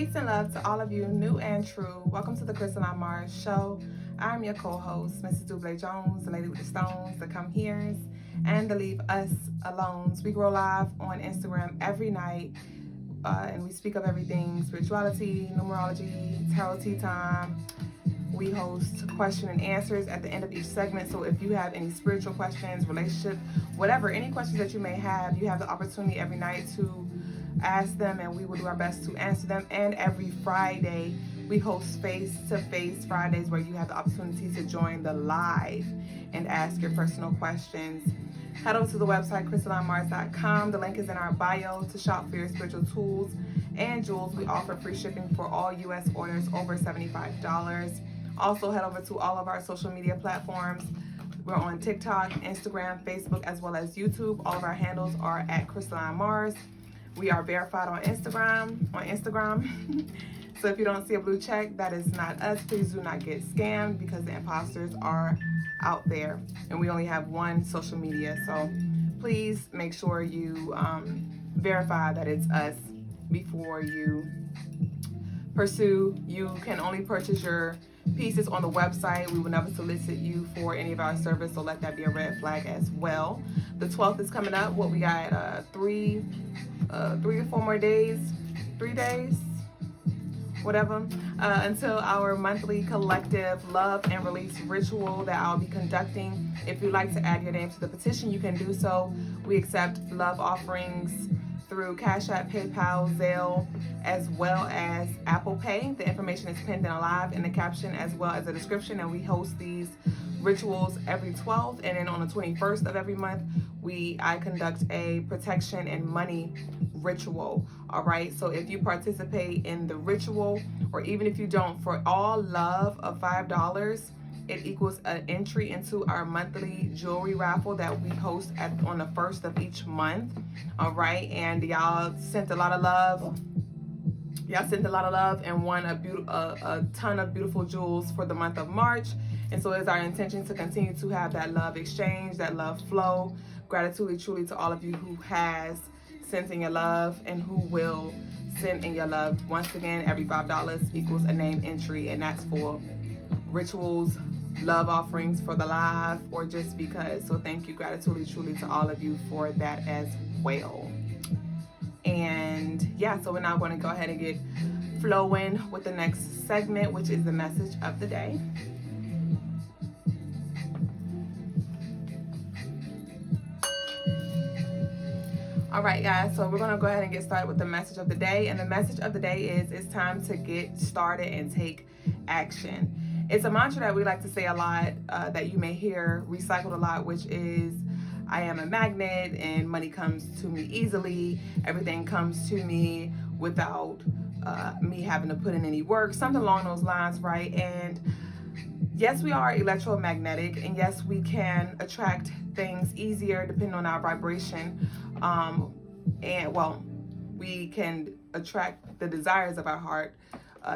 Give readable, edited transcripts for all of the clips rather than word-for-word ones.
Peace and love to all of you, new and true. Welcome to the Crystaline show. I'm your co-host, Mrs. Duüblé Jones, the lady with the stones, the come heres, and the leave us alone. We grow live on Instagram every night, and we speak of everything spirituality, numerology, tarot tea time. We host question and answers at the end of each segment. So if you have any spiritual questions, relationship, whatever, any questions that you may have, you have the opportunity every night to ask them, and we will do our best to answer them. And every Friday, we host face-to-face Fridays where you have the opportunity to join the live and ask your personal questions. Head over to the website, crystalinemars.com. The link is in our bio to shop for your spiritual tools and jewels. We offer free shipping for all U.S. orders over $75. Also, head over to all of our social media platforms. We're on TikTok, Instagram, Facebook, as well as YouTube. All of our handles are at Crystaline Mars. We are verified on Instagram. So if you don't see a blue check, that is not us. Please do not get scammed because the imposters are out there, and we only have one social media. So please make sure you verify that it's us before you pursue. You can only purchase your pieces on the website. We will never solicit you for any of our service, so let that be a red flag as well. The 12th is coming up. What we got? 3 or 4 more days, 3 days, whatever, until our monthly collective love and release ritual that I'll be conducting. If you'd like to add your name to the petition, you can do so. We accept love offerings through Cash App, PayPal, Zelle, as well as Apple Pay. The information is pinned and alive in the caption as well as the description, and we host these rituals every 12th, and then on the 21st of every month I conduct a protection and money ritual. All right, so if you participate in the ritual, or even if you don't, for all love of $5, it equals an entry into our monthly jewelry raffle that we host on the 1st of each month. All right, and y'all sent a lot of love. And won a ton of beautiful jewels for the month of March. And so it's our intention to continue to have that love exchange, that love flow. Gratitude truly to all of you who has sent in your love and who will send in your love. Once again, every $5 equals a name entry, and that's for rituals, love offerings for the live, or just because. So thank you, gratitude truly to all of you for that as well. And yeah, so we're now going to go ahead and get flowing with the next segment, which is the message of the day. All right, guys, so we're going to go ahead and get started with the message of the day. And the message of the day is it's time to get started and take action. It's a mantra that we like to say a lot, that you may hear recycled a lot, which is, I am a magnet and money comes to me easily. Everything comes to me without me having to put in any work, something along those lines, right? And yes, we are electromagnetic, and yes, we can attract things easier depending on our vibration. And well, we can attract the desires of our heart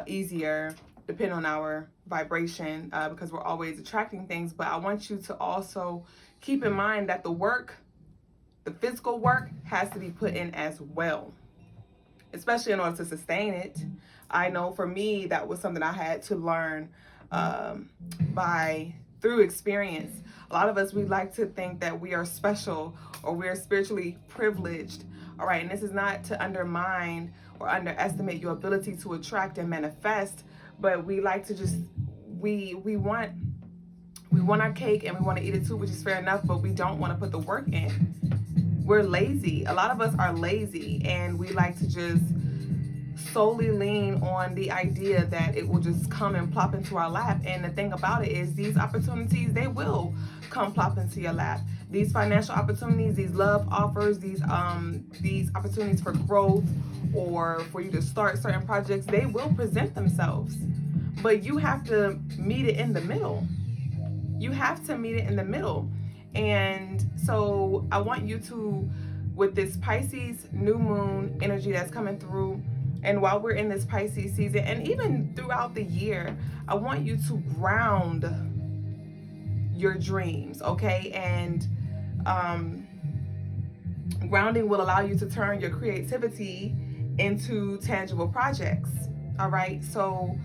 easier depending on our vibration, because we're always attracting things. But I want you to also keep in mind that the physical work has to be put in as well, especially in order to sustain it. I know for me, that was something I had to learn through experience. A lot of us, we like to think that we are special or we're spiritually privileged. All right, and this is not to undermine or underestimate your ability to attract and manifest, but we like to just, we want our cake and we want to eat it too, which is fair enough, but we don't want to put the work in. We're lazy. A lot of us are lazy, and we like to just solely lean on the idea that it will just come and plop into our lap. And the thing about it is, these opportunities, they will come plop into your lap. These financial opportunities, these love offers, these opportunities for growth or for you to start certain projects, they will present themselves. But you have to meet it in the middle. You have to meet it in the middle. And so I want you to, with this Pisces new moon energy that's coming through, and while we're in this Pisces season, and even throughout the year, I want you to ground your dreams, okay? And grounding will allow you to turn your creativity into tangible projects. All right, so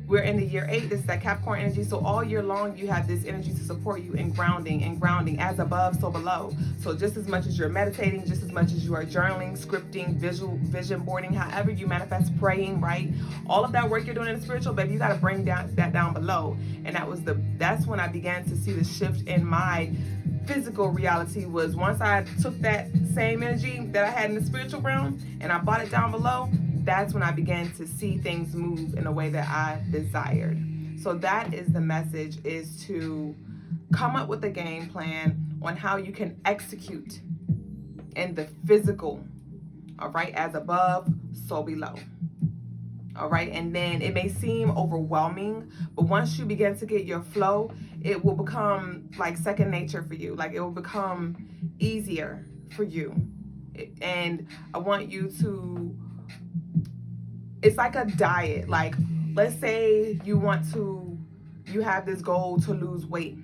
we're in the year 8. This is that Capricorn energy. So all year long, you have this energy to support you in grounding, as above, so below. So just as much as you're meditating, just as much as you are journaling, scripting, vision boarding, however you manifest, praying, right? All of that work you're doing in the spiritual, baby, you got to bring that down below. And that's when I began to see the shift in my physical reality. Was once I took that same energy that I had in the spiritual realm and I brought it down below, that's when I began to see things move in a way that I desired. So that is the message, is to come up with a game plan on how you can execute in the physical, all right, as above, so below. All right, and then it may seem overwhelming, but once you begin to get your flow, it will become like second nature for you. Like, it will become easier for you. And I want you to, it's like a diet. Like, let's say you have this goal to lose weight,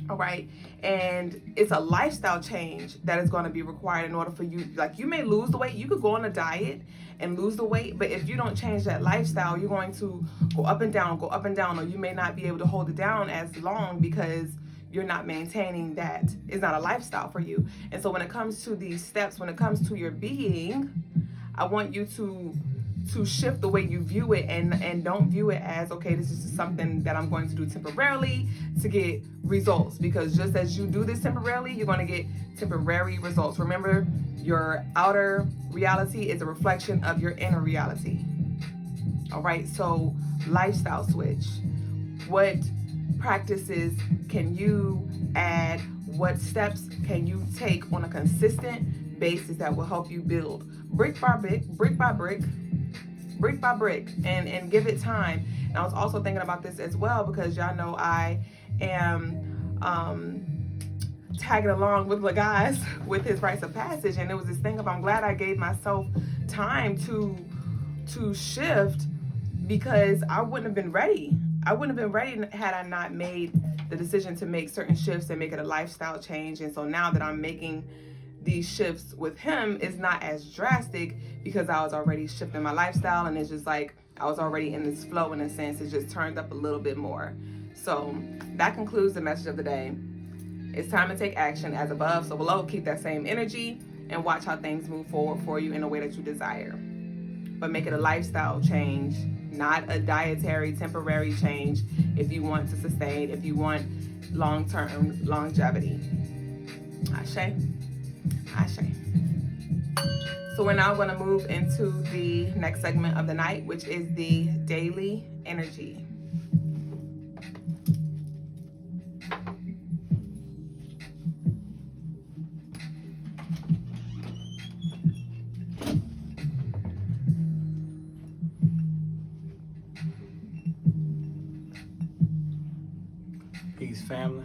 all right? And it's a lifestyle change that is going to be required in order for you. Like, you may lose the weight. You could go on a diet and lose the weight, but if you don't change that lifestyle, you're going to go up and down, or you may not be able to hold it down as long because you're not maintaining that. It's not a lifestyle for you. And so when it comes to these steps, when it comes to your being, I want you to shift the way you view it, and don't view it as, okay, this is just something that I'm going to do temporarily to get results, because just as you do this temporarily, you're going to get temporary results. Remember, your outer reality is a reflection of your inner reality. All right, so lifestyle switch. What practices can you add? What steps can you take on a consistent basis that will help you build brick by brick, and give it time? And I was also thinking about this as well, because y'all know I am tagging along with Logas with his rites of passage, and it was this thing of, I'm glad I gave myself time to shift, because I wouldn't have been ready. Had I not made the decision to make certain shifts and make it a lifestyle change. And so now that I'm making these shifts with him, it's not as drastic, because I was already shifting my lifestyle, and it's just like I was already in this flow. In a sense, it just turned up a little bit more. So that concludes the message of the day. It's time to take action, as above, so below. Keep that same energy and watch how things move forward for you in a way that you desire. But make it a lifestyle change, not a dietary, temporary change, if you want to sustain, if you want long-term longevity. Ashe. Ashe. So we're now going to move into the next segment of the night, which is the daily energy. Peace, family.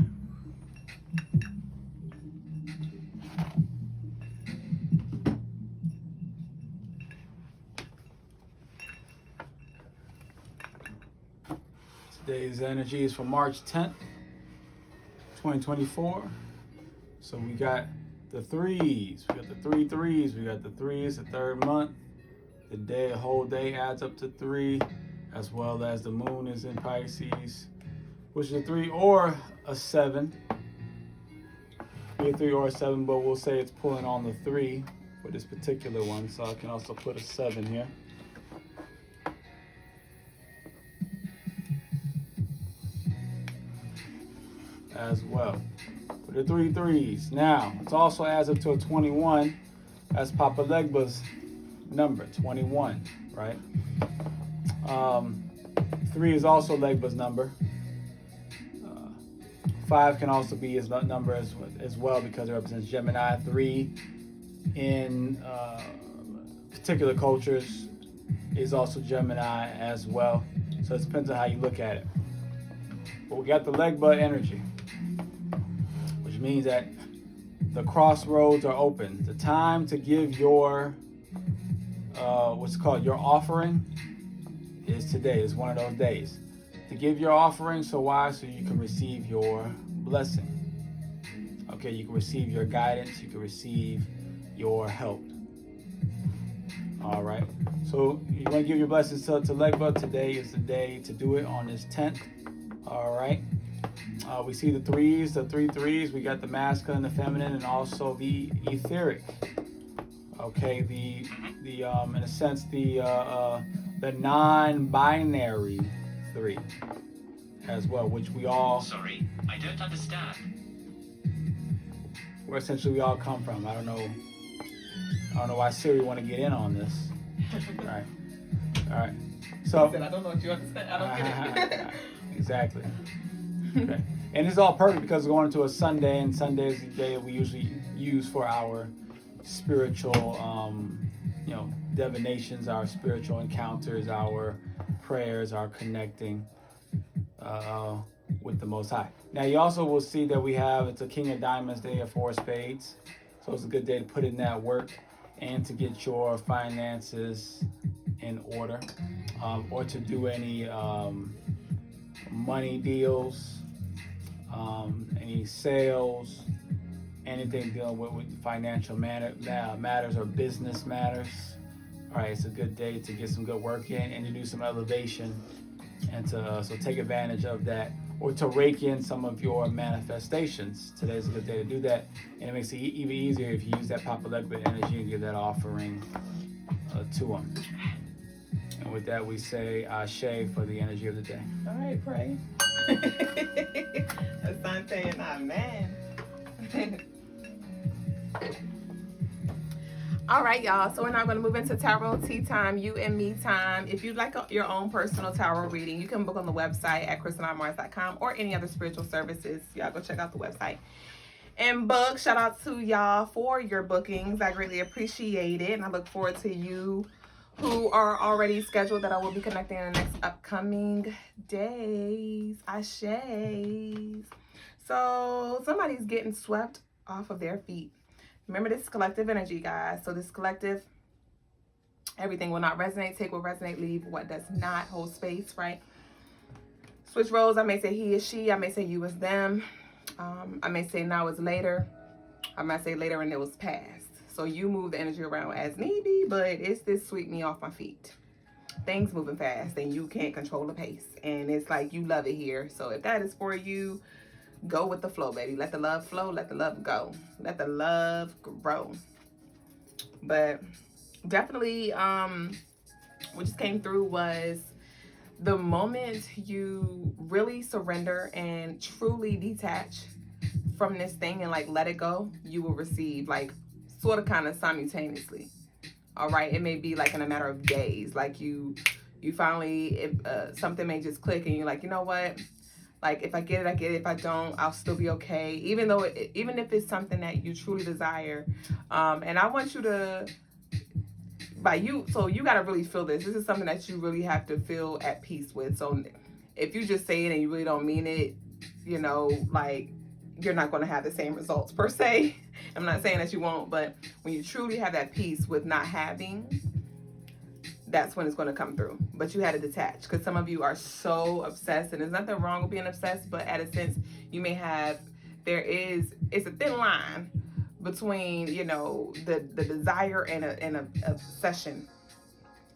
Today's energy is for March 10th, 2024. So we got the threes. We got the three threes. We got the threes, the third month. The whole day adds up to 3, as well as the moon is in Pisces, which is a 3 or a 7. Be a 3 or a 7, but we'll say it's pulling on the 3 for this particular one. So I can also put a 7 here. As well. For the 3 threes. Now, it also adds up to a 21. That's Papa Legba's number, 21, right? 3 is also Legba's number. 5 can also be his number as well, because it represents Gemini. 3 in particular cultures is also Gemini as well. So it depends on how you look at it. But we got the Legba energy, which means that the crossroads are open. The time to give your what's called your offering is today. Is one of those days to give your offering. So why? So you can receive your blessing. Okay, you can receive your guidance. You can receive your help. All right. So you want to give your blessings to Legba. Today is the day to do it on this 10th. All right. We see the threes, the three threes. We got the masculine, the feminine, and also the etheric. Okay. The in a sense the non-binary 3 as well, which we all. Sorry, I don't understand. Where essentially we all come from. I don't know why Siri want to get in on this. All right. So I don't know what you understand. I don't get it. Exactly. Okay. And it's all perfect because we're going into a Sunday, and Sunday is the day that we usually use for our spiritual, divinations, our spiritual encounters, our prayers, our connecting with the Most High. Now, you also will see that it's a King of Diamonds day of 4 spades. So it's a good day to put in that work and to get your finances in order, or to do any money deals, any sales, anything dealing with financial matters or business matters. All right, it's a good day to get some good work in and to do some elevation, and to so take advantage of that, or to rake in some of your manifestations. Today's a good day to do that, and it makes it even easier if you use that Papa Legba energy and give that offering to him. And with that, we say Ashe for the energy of the day. All right, pray. Asante and amen. All right, y'all. So we're now going to move into tarot tea time, you and me time. If you'd like your own personal tarot reading, you can book on the website at CrystaLineMars.com or any other spiritual services. Y'all go check out the website and book. Shout out to y'all for your bookings. I greatly appreciate it, and I look forward to you who are already scheduled that I will be connecting in the next upcoming days. Ashe. So somebody's getting swept off of their feet. Remember, this collective energy, guys. So this collective, everything will not resonate. Take what resonate, leave what does not. Hold space, right? Switch roles. I may say he is she. I may say you is them. I may say now is later. I might say later and it was past. So you move the energy around as need be, but it's this sweep me off my feet. Things moving fast and you can't control the pace. And it's like you love it here. So if that is for you, go with the flow, baby. Let the love flow. Let the love go. Let the love grow. But definitely what just came through was the moment you really surrender and truly detach from this thing and like let it go, you will receive like sort of kind of simultaneously. All right. It may be like in a matter of days. Like you finally, something may just click and you're like, you know what? Like, if I get it, I get it. If I don't, I'll still be okay. Even if it's something that you truly desire. And I want you to, so you got to really feel this. This is something that you really have to feel at peace with. So if you just say it and you really don't mean it, like, you're not going to have the same results per se. I'm not saying that you won't, but when you truly have that peace with not having, that's when it's going to come through. But you had to detach, because some of you are so obsessed, and there's nothing wrong with being obsessed, but at a sense you may have, it's a thin line between, the desire and a obsession.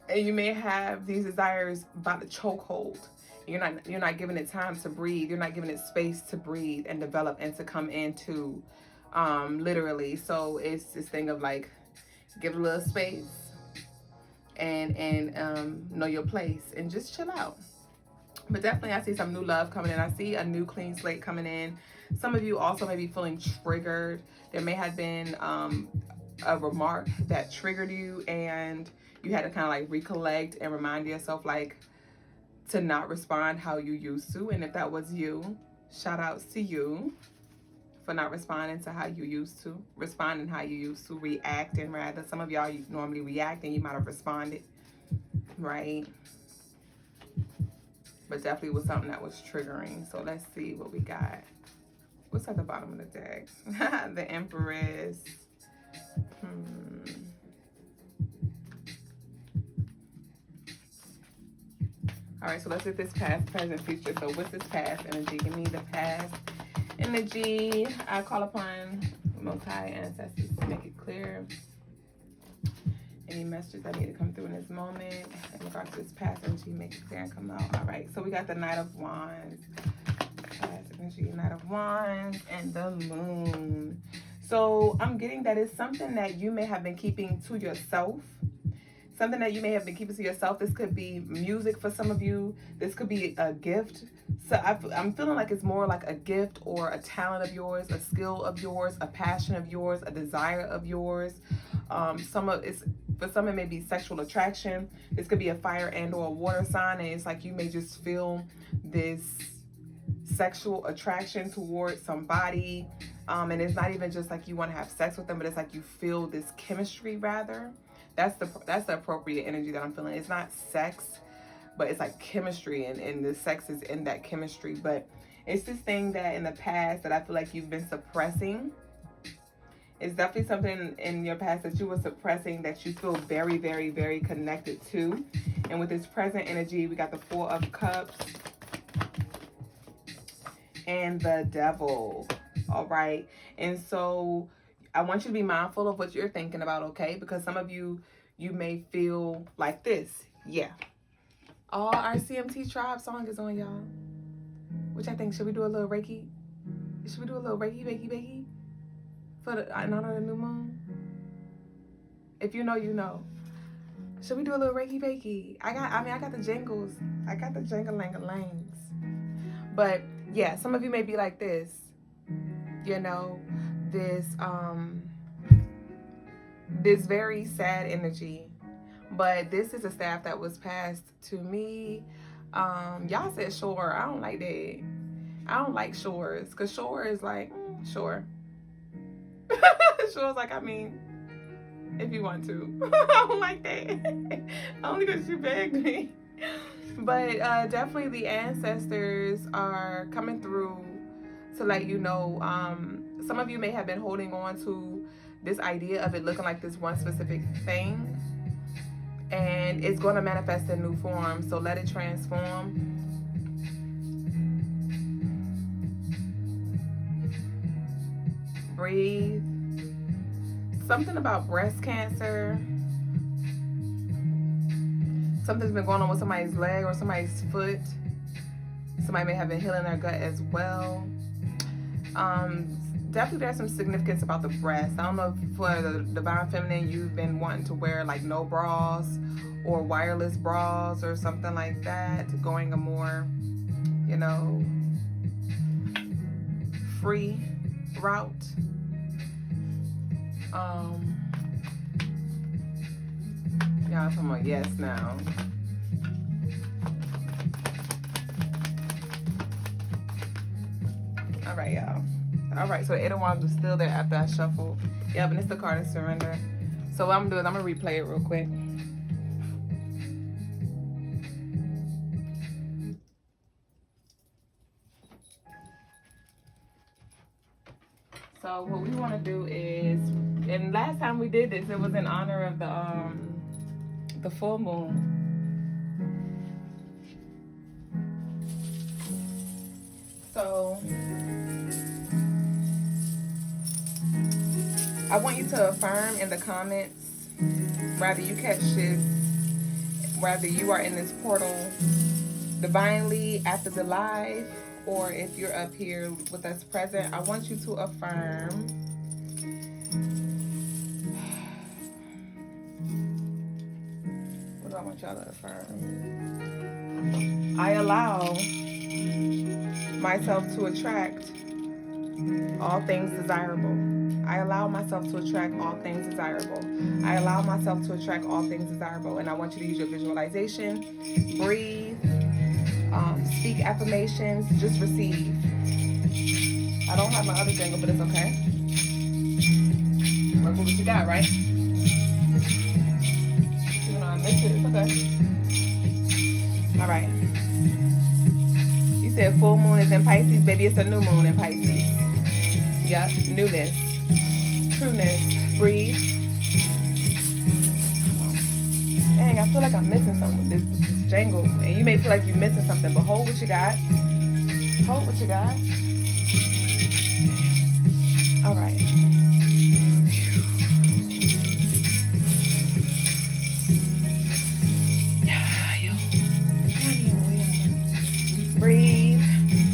And you may have these desires by the chokehold. You're not giving it time to breathe. You're not giving it space to breathe and develop and to come into, literally. So it's this thing of like, give it a little space and know your place and just chill out. But definitely I see some new love coming in. I see a new clean slate coming in. Some of you also may be feeling triggered. There may have been a remark that triggered you, and you had to kind of like recollect and remind yourself like to not respond how you used to. And if that was you, shout outs to you for not responding to how you used to, responding how you used to, reacting rather. Some of y'all, you normally react and you might have responded, right? But definitely was something that was triggering. So let's see what we got. What's at the bottom of the deck? The Empress. All right, so let's get this past, present, future. So what's this past energy? Give me the past energy. I call upon Most High Ancestors to make it clear Any messages that need to come through in this moment in regards to this past energy, make it clear and come out. All right, so we got the Knight of Wands, past energy, Knight of Wands, and the Moon. So I'm getting that it's something that you may have been keeping to yourself. Something that you may have been keeping to yourself. This could be music for some of you. This could be a gift. So I'm feeling like it's more like a gift or a talent of yours, a skill of yours, a passion of yours, a desire of yours. For some it may be sexual attraction. This could be a fire and or a water sign, and it's like you may just feel this sexual attraction towards somebody. And it's not even just like you want to have sex with them, but it's like you feel this chemistry rather. That's the appropriate energy that I'm feeling. It's not sex, but it's like chemistry, and the sex is in that chemistry. But it's this thing that in the past that I feel like you've been suppressing. It's definitely something in your past that you were suppressing that you feel very, very, very connected to. And with this present energy, we got the Four of Cups and the Devil. All right. And so I want you to be mindful of what you're thinking about, okay? Because some of you may feel like this. Yeah. All our CMT tribe song is on, y'all. Which I think, should we do a little Reiki? Should we do a little Reiki? For the, in honor of the new moon? If you know, you know. Should we do a little Reiki? I got the jingles. I got the jangle-lang-a-langs. But yeah, some of you may be like this. You know, this very sad energy. But this is a staff that was passed to me. Y'all said shore. I don't like that. I don't like shores. Because shore is like, sure. Shore's like, I mean, if you want to. I don't like that. Only because you begged me. But definitely the ancestors are coming through to let you know. Some of you may have been holding on to this idea of it looking like this one specific thing. And it's going to manifest in new form. So let it transform. Breathe. Something about breast cancer. Something's been going on with somebody's leg or somebody's foot. Somebody may have been healing their gut as well. Definitely there's some significance about the breast. I don't know if for the divine feminine you've been wanting to wear like no bras or wireless bras or something like that, going a more, you know, free route. Y'all talking about yes now. All right, y'all. All right, so the Eight of Wands was still there after I shuffled. Yeah, but it's the card of surrender. So what I'm gonna do is I'm gonna replay it real quick. So what we want to do is, and last time we did this, it was in honor of the full moon. So I want you to affirm in the comments, whether you catch this, whether you are in this portal divinely after the live, or if you're up here with us present. I want you to affirm. What do I want y'all to affirm? I allow myself to attract all things desirable. I allow myself to attract all things desirable. I allow myself to attract all things desirable. And I want you to use your visualization, breathe, speak affirmations, just receive. I don't have my other jingle, but it's okay. Work with what you got, right? Even though I missed it, it's okay. All right. You said full moon is in Pisces. Baby, it's a new moon in Pisces. Yep, newness, trueness, breathe. Dang, I feel like I'm missing something with this jangle. And you may feel like you're missing something, but hold what you got. Hold what you got. All right.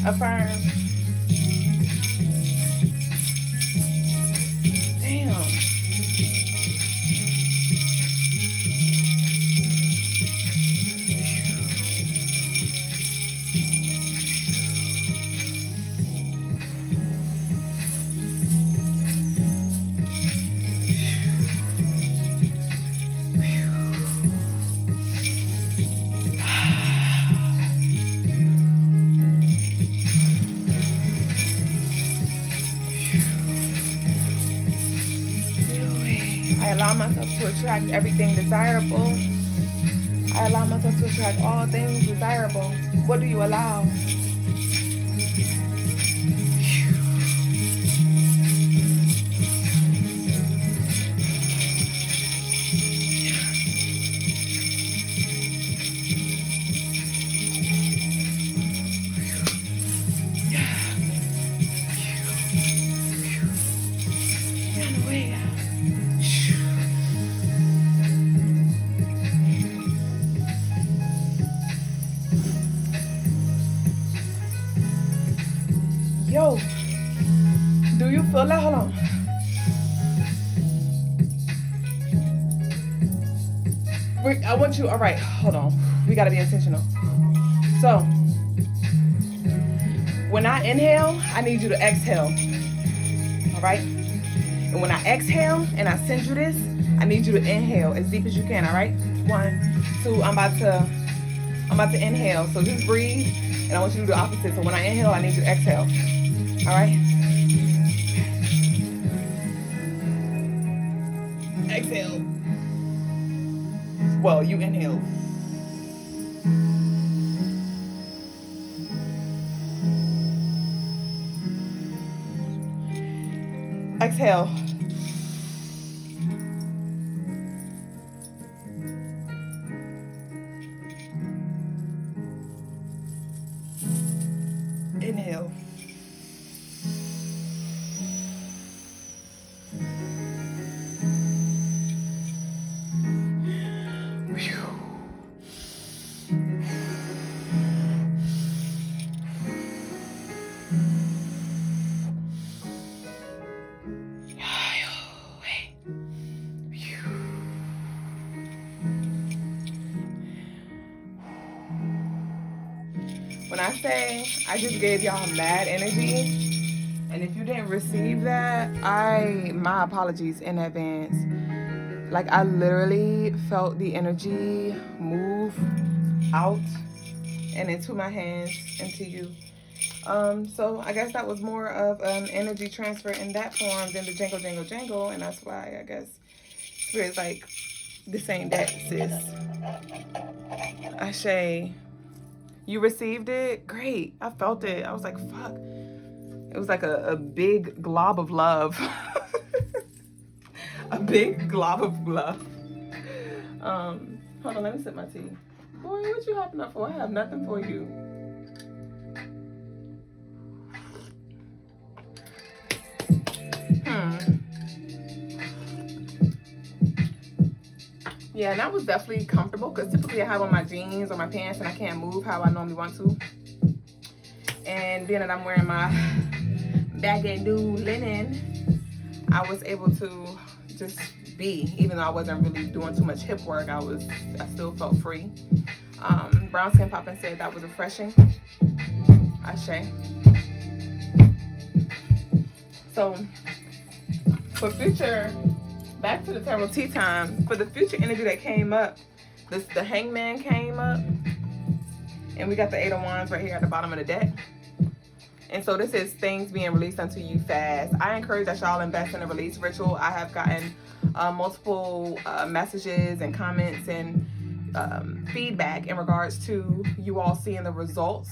Affirm. Damn. I allow myself to attract everything desirable. I allow myself to attract all things desirable. What do you allow? Yo, do you feel that? Hold on. I want you, all right, hold on. We gotta be intentional. So, when I inhale, I need you to exhale. All right? And when I exhale and I send you this, I need you to inhale as deep as you can, all right? 1, 2, I'm about to inhale. So just breathe, and I want you to do the opposite. So when I inhale, I need you to exhale. All right? Exhale. Well, you inhale. Exhale. Inhale. When I say I just gave y'all mad energy, and if you didn't receive that, my apologies in advance. Like, I literally felt the energy move out and into my hands, into you. So I guess that was more of an energy transfer in that form than the jangle, jangle, jangle, and that's why I guess Spirit's like, this ain't that, sis. Ashe. You received it? Great. I felt it. I was like, fuck. It was like a big glob of love. A big glob of love. Hold on, let me sip my tea. Boy, what you hopping up for? I have nothing for you. Yeah, and that was definitely comfortable because typically I have on my jeans or my pants and I can't move how I normally want to. And being that I'm wearing my baggy new linen, I was able to just be, even though I wasn't really doing too much hip work, I still felt free. Brown Skin Poppin' said that was refreshing. Ashe. So for future, back to the tarot tea time. For the future energy that came up, the Hangman came up, and we got the 8 of Wands right here at the bottom of the deck. And so this is things being released unto you fast. I encourage that y'all invest in a release ritual. I have gotten multiple messages and comments and feedback in regards to you all seeing the results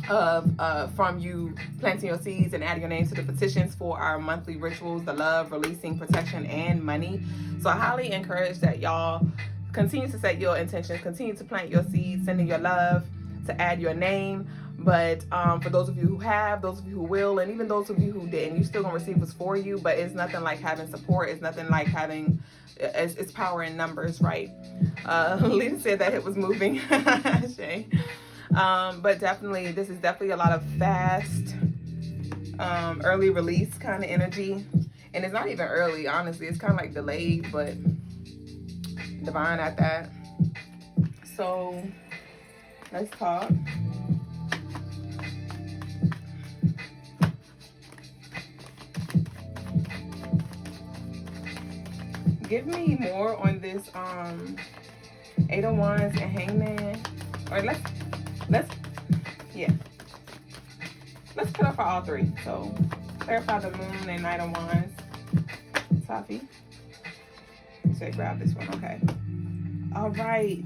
of from you planting your seeds and adding your name to the petitions for our monthly rituals, the love, releasing, protection, and money. So I highly encourage that y'all continue to set your intentions, continue to plant your seeds, sending your love, to add your name. But for those of you who have, those of you who will, and even those of you who didn't, you're still gonna receive what's for you. But it's nothing like having support. It's nothing like having, it's power in numbers, right? Lita said that it was moving. But definitely, this is definitely a lot of fast, early release kind of energy. And it's not even early, honestly. It's kind of like delayed, but divine at that. So let's talk. Give me more on this Eight of Wands and Hangman. Or let's clarify all three. So clarify the Moon and Knight of Wands. Safi. So grab this one, okay. All right.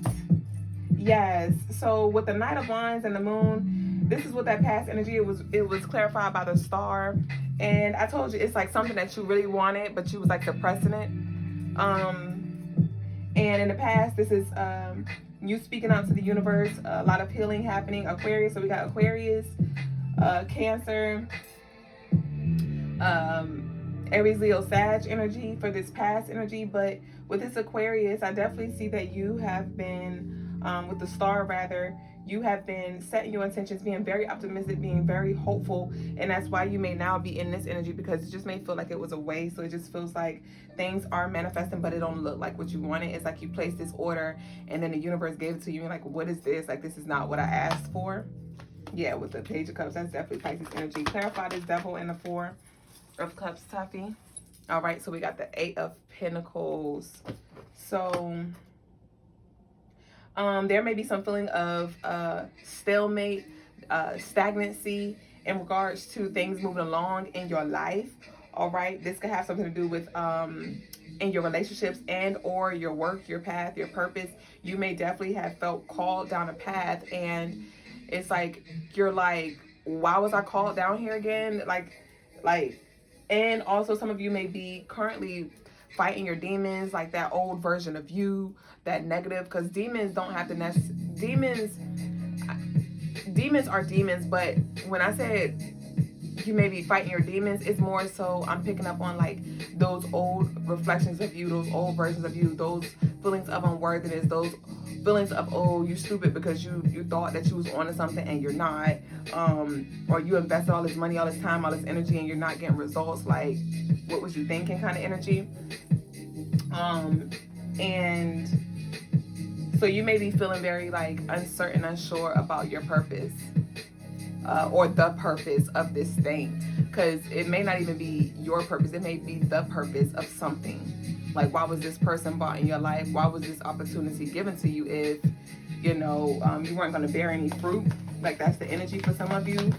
Yes. So with the Knight of Wands and the Moon, this is what that past energy. It was clarified by the star, and I told you it's like something that you really wanted, but you was like suppressing it. And in the past, this is you speaking out to the universe. A lot of healing happening. Aquarius. So we got Aquarius, Cancer, Aries, Leo, Sag energy for this past energy. But with this Aquarius, I definitely see that you have been with the star, rather, you have been setting your intentions, being very optimistic, being very hopeful, and that's why you may now be in this energy, because it just may feel like it was a waste. So it just feels like things are manifesting, but it don't look like what you wanted. It's like you placed this order and then the universe gave it to you, and like, what is this? Like, this is not what I asked for. Yeah, with the Page of Cups, that's definitely Pisces energy. Clarify this Devil and the Four of Cups, Taffy. All right, so we got the Eight of Pentacles. So there may be some feeling of stalemate, stagnancy in regards to things moving along in your life. All right, this could have something to do with in your relationships and or your work, your path, your purpose. You may definitely have felt called down a path, and it's like you're like, why was I called down here again? Like, and also some of you may be currently fighting your demons, like that old version of you, that negative, because demons don't have to demons are demons, but when I said you may be fighting your demons, it's more so I'm picking up on like those old reflections of you, those old versions of you, those feelings of unworthiness, those feelings of, oh, you stupid because you thought that you was onto something and you're not, or you invested all this money, all this time, all this energy, and you're not getting results. Like, what was you thinking kind of energy. And so you may be feeling very like uncertain, unsure about your purpose, or the purpose of this thing, because it may not even be your purpose. It may be the purpose of something. Like, why was this person brought in your life? Why was this opportunity given to you if, you know, you weren't going to bear any fruit? Like, that's the energy for some of you.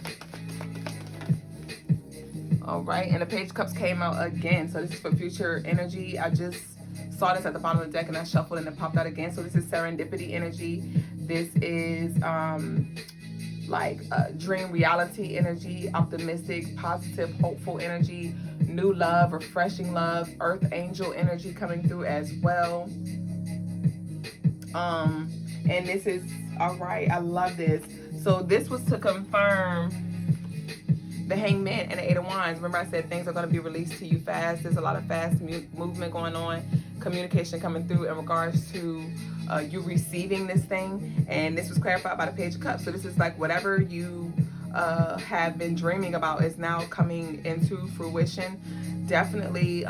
All right, and the Page of Cups came out again. So this is for future energy. I just saw this at the bottom of the deck and I shuffled and it popped out again. So this is serendipity energy. This is like dream reality energy, optimistic, positive, hopeful energy, new love, refreshing love, earth angel energy coming through as well. And this is, all right, I love this. So this was to confirm the Hangman and the Eight of Wands. Remember I said things are going to be released to you fast. There's a lot of fast movement going on, communication coming through in regards to you receiving this thing. And this was clarified by the Page of Cups. So this is like whatever you have been dreaming about is now coming into fruition. Definitely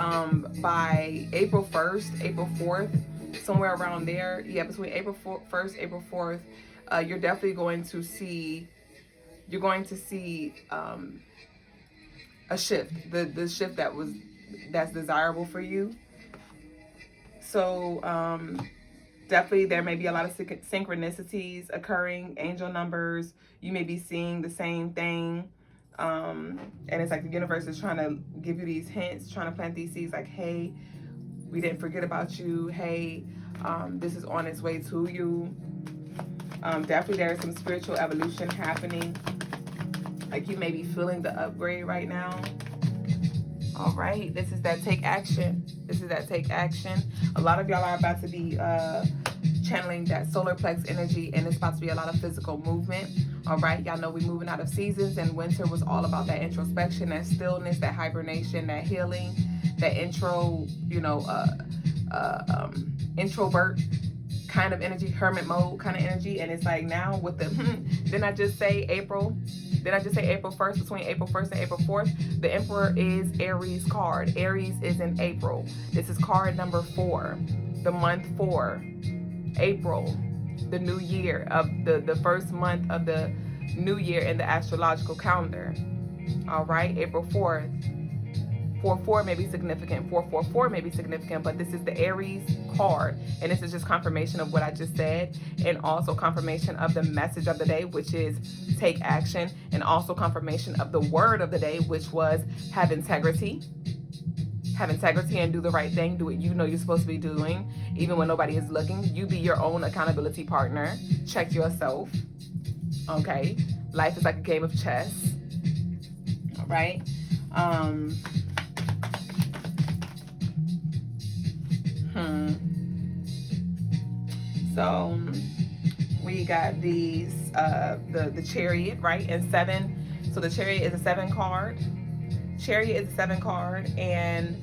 by April 1st, April 4th, somewhere around there. Yeah, between April 1st, April 4th, you're definitely going to see, a shift, the shift that's desirable for you. So definitely there may be a lot of synchronicities occurring, angel numbers. You may be seeing the same thing, and it's like the universe is trying to give you these hints, trying to plant these seeds, like, hey, we didn't forget about you. Hey, this is on its way to you. Definitely there is some spiritual evolution happening. Like, you may be feeling the upgrade right now. All right, this is that take action. This is that take action. A lot of y'all are about to be channeling that solar plex energy, and it's about to be a lot of physical movement. All right, y'all know we're moving out of seasons, and winter was all about that introspection, that stillness, that hibernation, that healing, that introvert kind of energy, hermit mode kind of energy. And it's like now with the, didn't I just say April 1st, between April 1st and April 4th? The Emperor is Aries card. Aries is in April. This is card number 4, the month 4, April, the new year of the first month of the new year in the astrological calendar. All right, April 4th. 4/4 may be significant, 4/4/4 may be significant, but this is the Aries card, and this is just confirmation of what I just said, and also confirmation of the message of the day, which is take action, and also confirmation of the word of the day, which was have integrity and do the right thing. Do what you know you're supposed to be doing, even when nobody is looking. You be your own accountability partner. Check yourself. Okay, life is like a game of chess. All right. So we got these the Chariot, right? And 7. So the Chariot is a 7 card. Chariot is a 7 card, and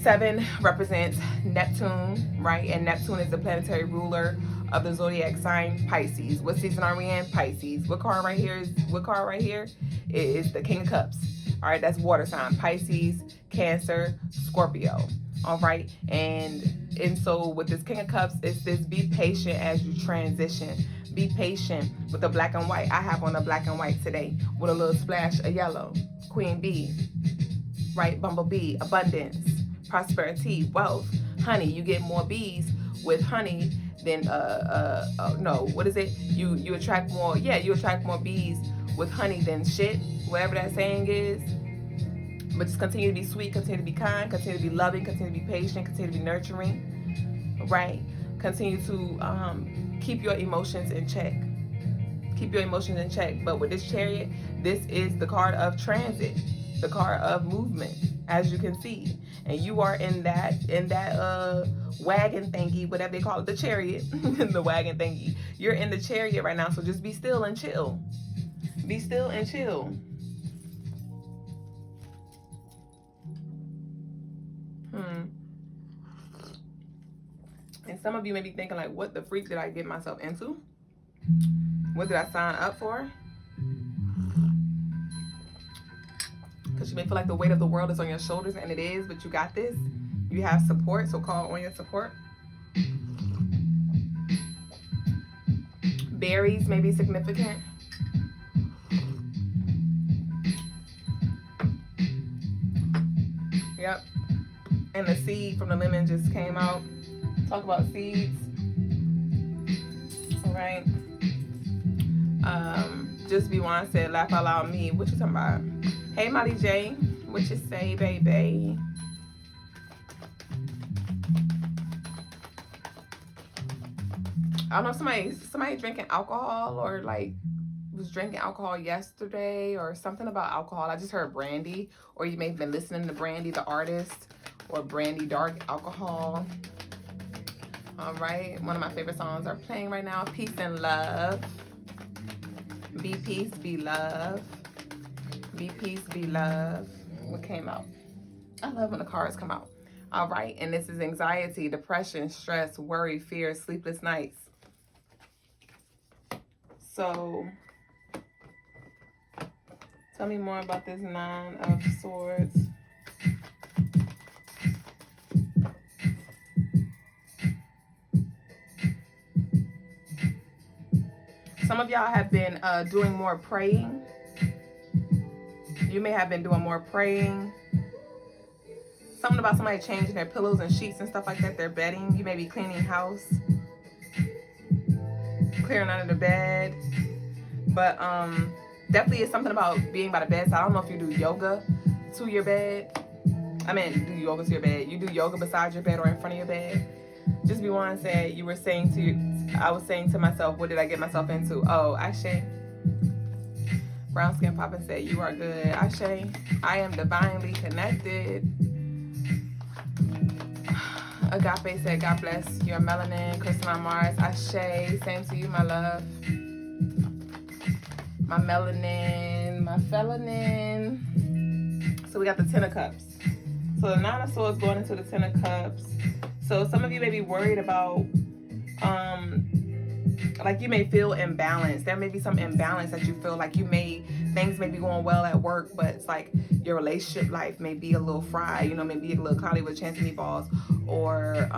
7 represents Neptune, right? And Neptune is the planetary ruler of the zodiac sign Pisces. What season are we in? Pisces. What card right here is It is the King of Cups. All right, that's water sign. Pisces, Cancer, Scorpio. All right, and so with this King of Cups, it's this be patient as you transition. Be patient with the black and white. I have on a black and white today with a little splash of yellow. Queen bee, right? Bumblebee, abundance, prosperity, wealth, honey. You get more bees with honey than no, what is it? You attract more. Yeah, you attract more bees with honey than shit. Whatever that saying is. But just continue to be sweet, continue to be kind, continue to be loving, continue to be patient, continue to be nurturing, right? Continue to keep your emotions in check. Keep your emotions in check. But with this Chariot, this is the card of transit, the card of movement, as you can see. And you are in that wagon thingy, whatever they call it, the Chariot, the wagon thingy. You're in the Chariot right now, so just be still and chill. Be still and chill. And some of you may be thinking like, what the freak did I get myself into? What did I sign up for? Because you may feel like the weight of the world is on your shoulders, and it is, but you got this. You have support, so call on your support. Berries may be significant. Yep. And the seed from the lemon just came out. Talk about seeds. All right. Just be one said, laugh out loud me. What you talking about? Hey, Molly J. What you say, baby? I don't know if somebody drinking alcohol or like was drinking alcohol yesterday or something about alcohol. I just heard Brandy, or you may have been listening to Brandy, the artist, or Brandy Dark Alcohol. All right, one of my favorite songs are playing right now. Peace and love. Be peace, be love. Be peace, be love. What came out? I love when the cards come out. All right, and this is anxiety, depression, stress, worry, fear, sleepless nights. So, tell me more about this 9 of Swords. Some of y'all have been doing more praying. You may have been doing more praying. Something about somebody changing their pillows and sheets and stuff like that, their bedding. You may be cleaning house, clearing under the bed. But definitely it's something about being by the bed. So I don't know if you do yoga to your bed. I mean, do yoga to your bed. You do yoga beside your bed or in front of your bed. Just be one say, you were saying to, I was saying to myself, what did I get myself into? Oh, Ashe. Brown Skin Poppin' said, you are good. Ashe, I am divinely connected. Agape said, God bless your melanin. Crystaline Mars, Ashe, same to you, my love. My melanin, my felanin. So we got the 10 of Cups. So the 9 of Swords going into the 10 of Cups. So some of you may be worried about like you may feel imbalanced. There may be some imbalance that you feel like things may be going well at work, but it's like your relationship life may be a little fried, maybe a little cloudy with a chance of meatballs, or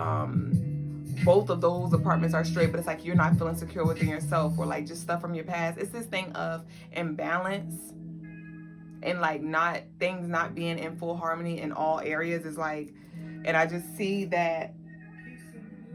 both of those apartments are straight, but it's like you're not feeling secure within yourself, or like just stuff from your past. It's this thing of imbalance and like things not being in full harmony in all areas. Is like, and I just see that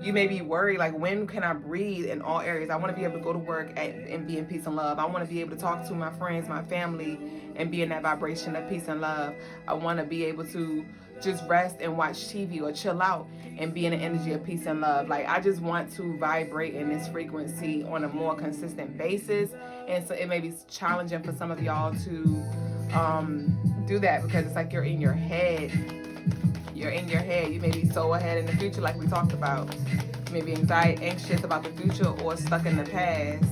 you may be worried, like, when can I breathe in all areas? I want to be able to go to work and be in peace and love. I want to be able to talk to my friends, my family, and be in that vibration of peace and love. I want to be able to just rest and watch TV or chill out and be in the energy of peace and love. Like, I just want to vibrate in this frequency on a more consistent basis. And so it may be challenging for some of y'all to do that, because it's like you're in your head. You're in your head. You may be so ahead in the future, like we talked about. You may be anxious about the future, or stuck in the past,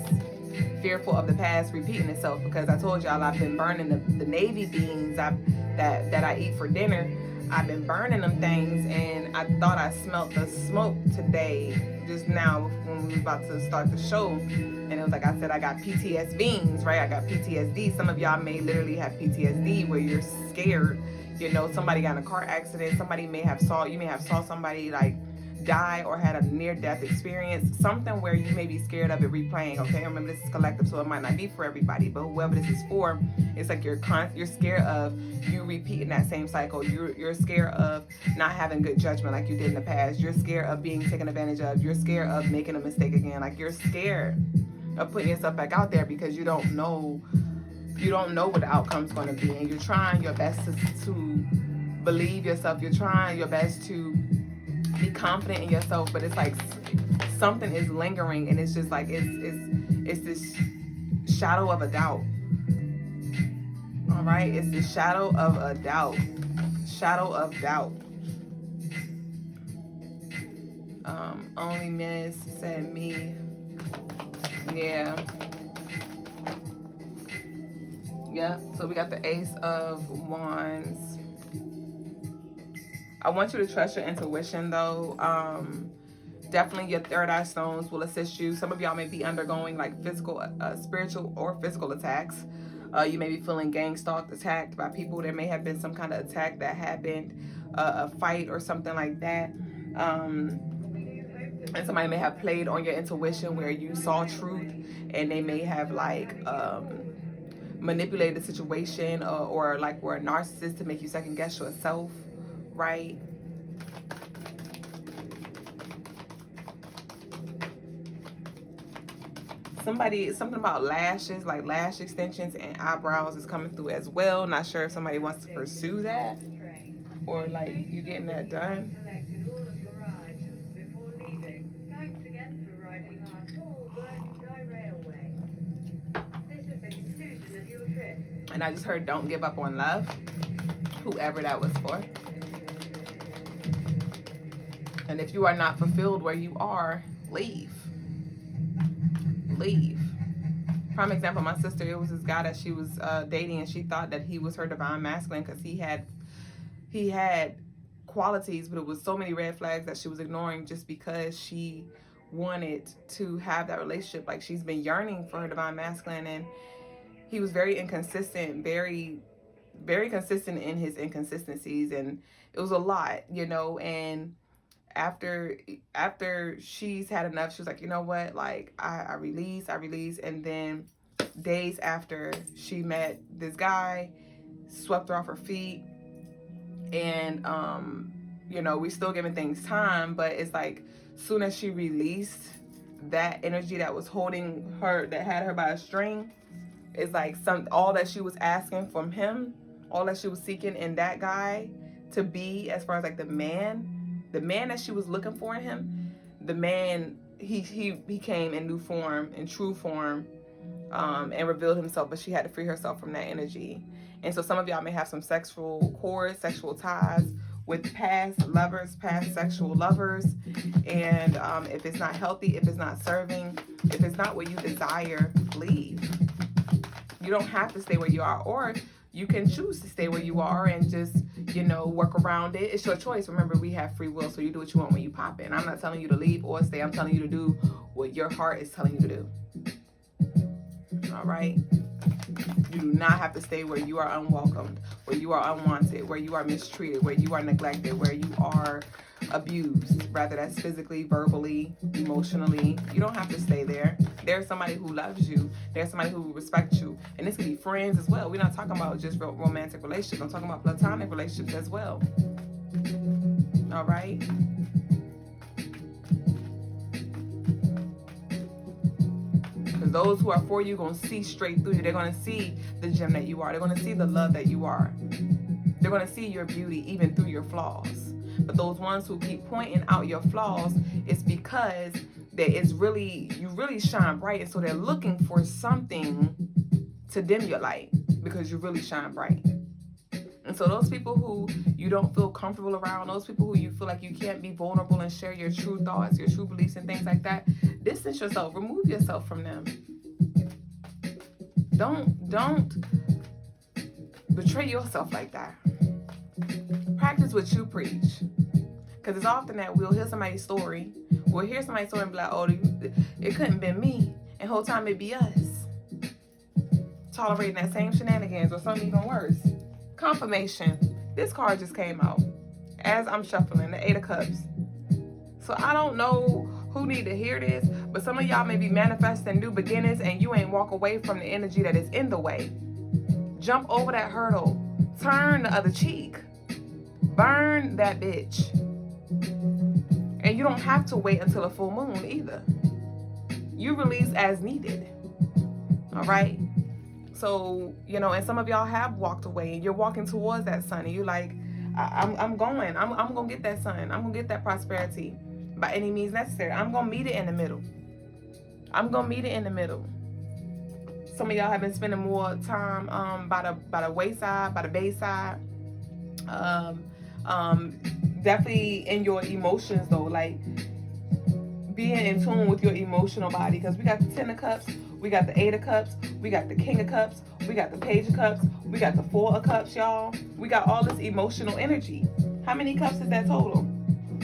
fearful of the past repeating itself. Because I told y'all, I've been burning the navy beans that I eat for dinner. I've been burning them things, and I thought I smelt the smoke today, just now when we was about to start the show. And it was like I said, I got PTSD beans, right? I got PTSD. Some of y'all may literally have PTSD where you're scared. Somebody got in a car accident. You may have saw somebody like die, or had a near-death experience. Something where you may be scared of it replaying. Okay, remember, this is collective, so it might not be for everybody, but whoever this is for, it's like you're scared of you repeating that same cycle. You're scared of not having good judgment like you did in the past. You're scared of being taken advantage of. You're scared of making a mistake again. Like, you're scared of putting yourself back out there, because you don't know what the outcome's going to be, and you're trying your best to believe yourself. You're trying your best to be confident in yourself, but it's like something is lingering, and it's just like it's this shadow of a doubt. All right, it's the shadow of a doubt. Only Miss said me. Yeah. Yeah, so we got the Ace of Wands. I want you to trust your intuition, though. Definitely your third eye stones will assist you. Some of y'all may be undergoing like physical, spiritual, or physical attacks. You may be feeling gang stalked, attacked by people. There may have been some kind of attack that happened, a fight or something like that. And somebody may have played on your intuition where you saw truth, and they may have like manipulated the situation, or like were a narcissist to make you second guess yourself, right? Something about lashes, like lash extensions and eyebrows is coming through as well. Not sure if somebody wants to pursue that, or like you getting that done. And I just heard, don't give up on love, whoever that was for. And if you are not fulfilled where you are, leave. Prime example, my sister, it was this guy that she was dating, and she thought that he was her divine masculine because he had qualities, but it was so many red flags that she was ignoring just because she wanted to have that relationship. Like, she's been yearning for her divine masculine, and he was very inconsistent, very, very consistent in his inconsistencies, and it was a lot, and after she's had enough, she was like, you know what, like, I release, and then days after she met this guy, swept her off her feet, and we still giving things time, but it's like, soon as she released that energy that was holding her, that had her by a string, it's like all that she was asking from him, all that she was seeking in that guy to be, as far as like the man that she was looking for in him, the man, he came in new form, in true form, and revealed himself, but she had to free herself from that energy. And so some of y'all may have some sexual cords, sexual ties with past lovers, past sexual lovers, and if it's not healthy, if it's not serving, if it's not what you desire, leave. You don't have to stay where you are, or you can choose to stay where you are and just, work around it. It's your choice. Remember, we have free will, so you do what you want when you pop in. I'm not telling you to leave or stay. I'm telling you to do what your heart is telling you to do. All right? You do not have to stay where you are unwelcomed, where you are unwanted, where you are mistreated, where you are neglected, where you are abused, rather that's physically, verbally, emotionally. You don't have to stay there. There's somebody who loves you. There's somebody who respects you. And this could be friends as well. We're not talking about just romantic relationships. I'm talking about platonic relationships as well. All right? Because those who are for you going to see straight through you. They're going to see the gem that you are. They're going to see the love that you are. They're going to see your beauty even through your flaws. But those ones who keep pointing out your flaws, it's because you really shine bright, and so they're looking for something to dim your light because you really shine bright. And so those people who you don't feel comfortable around, those people who you feel like you can't be vulnerable and share your true thoughts, your true beliefs and things like that, distance yourself, remove yourself from them. Don't betray yourself like that. Practice what you preach. Because it's often that we'll hear somebody's story. We'll hear somebody's story and be like, oh, it couldn't have been me. And the whole time it be us. Tolerating that same shenanigans or something even worse. Confirmation. This card just came out as I'm shuffling, the 8 of Cups. So I don't know who need to hear this, but some of y'all may be manifesting new beginnings and you ain't walk away from the energy that is in the way. Jump over that hurdle. Turn the other cheek. Burn that bitch. And you don't have to wait until a full moon either. You release as needed. All right? So, and some of y'all have walked away and you're walking towards that sun and you're like, I'm going to get that sun. I'm going to get that prosperity by any means necessary. I'm going to meet it in the middle. Some of y'all have been spending more time by the wayside, by the bayside. Definitely in your emotions though, like being in tune with your emotional body, because we got the 10 of Cups, we got the 8 of Cups, we got the King of Cups, we got the Page of Cups, we got the 4 of Cups, y'all. We got all this emotional energy. How many cups is that total?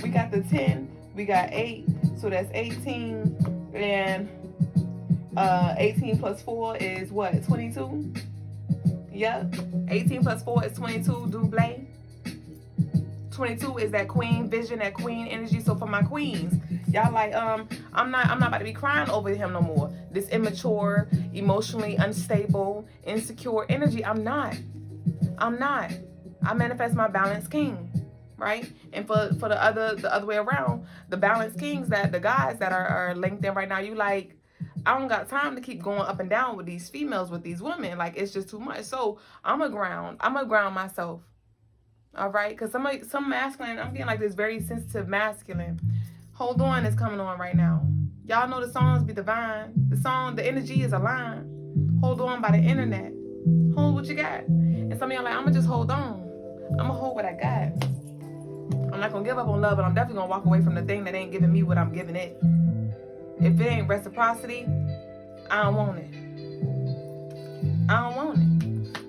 We got the 10, we got 8, so that's 18, and 18 plus 4 is what, 22? Yep, 18 plus 4 is 22, Duüblè. 22 is that queen vision, that queen energy. So for my queens, y'all like, I'm not about to be crying over him no more. This immature, emotionally unstable, insecure energy. I'm not. I manifest my balanced king, right? And for the other way around, the balanced kings, that the guys that are linked in right now, you like, I don't got time to keep going up and down with these females, with these women. Like, it's just too much. So I'm a ground myself. All right, because some masculine, I'm getting like this very sensitive masculine. Hold On is coming on right now. Y'all know the songs be divine. The energy is aligned. Hold On by the internet. Hold what you got. And some of y'all like, I'm gonna just hold on. I'm gonna hold what I got. I'm not gonna give up on love, but I'm definitely gonna walk away from the thing that ain't giving me what I'm giving it. If it ain't reciprocity, I don't want it.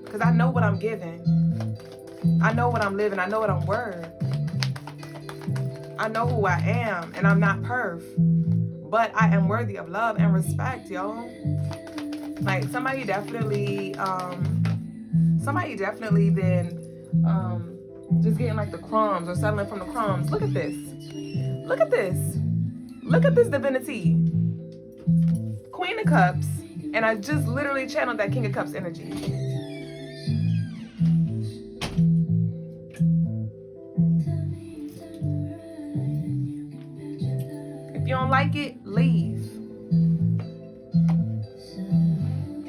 Because I know what I'm giving. I know what I'm living. I know what I'm worth. I know who I am, and I'm not perf. But I am worthy of love and respect, y'all. Like, somebody definitely been just getting like the crumbs or settling from the crumbs. Look at this. Look at this divinity. Queen of Cups. And I just literally channeled that King of Cups energy. If you don't like it, leave.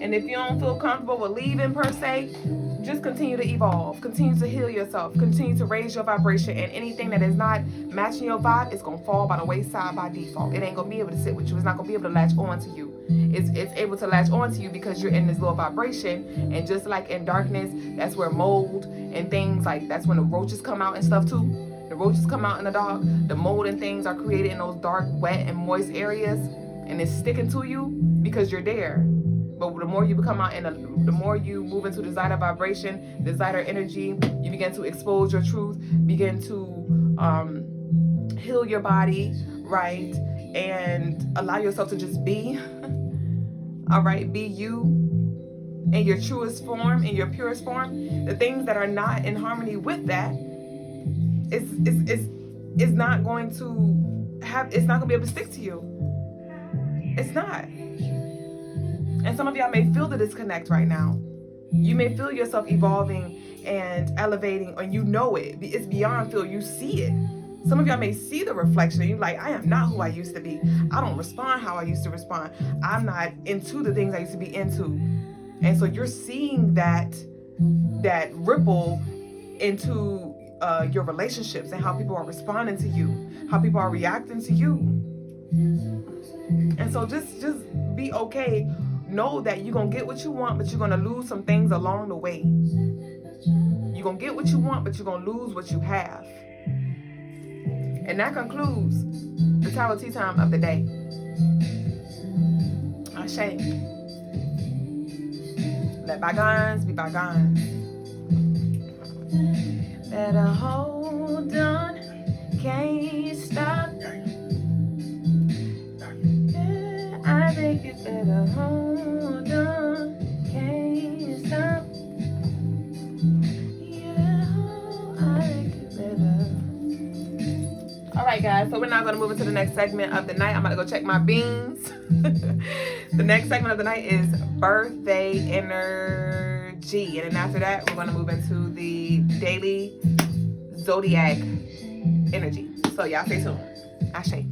And if you don't feel comfortable with leaving per se, just continue to evolve. Continue to heal yourself. Continue to raise your vibration. And anything that is not matching your vibe, it's going to fall by the wayside by default. It ain't going to be able to sit with you. It's not going to be able to latch on to you. It's able to latch on to you because you're in this low vibration. And just like in darkness, that's where mold and things like, that's when the roaches come out and stuff too. The roaches come out in the dark. The mold and things are created in those dark, wet, and moist areas. And it's sticking to you because you're there. But the more you become out and the more you move into desired vibration, desired energy, you begin to expose your truth, begin to heal your body, right? And allow yourself to just be, all right? Be you in your truest form, in your purest form. The things that are not in harmony with that is not going to have, it's not going to be able to stick to you. It's not. And some of y'all may feel the disconnect right now. You may feel yourself evolving and elevating, and you know it. It's beyond feel. You see it. Some of y'all may see the reflection. You're like, I am not who I used to be. I don't respond how I used to respond. I'm not into the things I used to be into. And so you're seeing that ripple into your relationships and how people are responding to you, how people are reacting to you. And so just be okay. Know that you're going to get what you want, but you're going to lose some things along the way. You're going to get what you want, but you're going to lose what you have. And that concludes the Tower Tea Time of the day. Ashe. Let bygones be bygones. Better hold on, can't stop. I think you better hold on, can't stop. Yeah, I think you better. All right, guys, so we're now going to move into the next segment of the night. I'm going to go check my beans. The next segment of the night is birthday energy. And then after that, we're going to move into the daily zodiac energy. So y'all stay tuned. Ashe.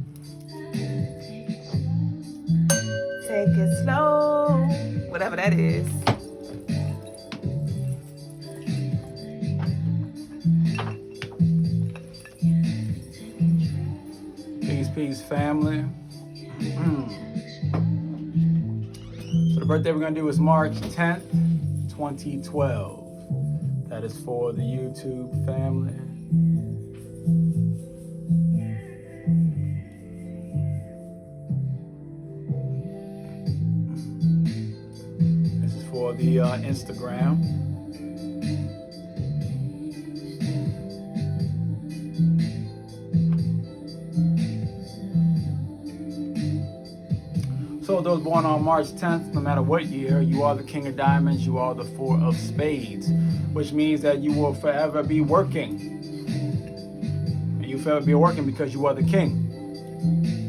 Take it slow, whatever that is. Peace, family. So the birthday we're going to do is March 10th, 2012. That is for the YouTube family. This is for the Instagram. So those born on March 10th, no matter what year, you are the King of Diamonds, you are the Four of Spades, which means that you will forever be working. And you forever be working because you are the King.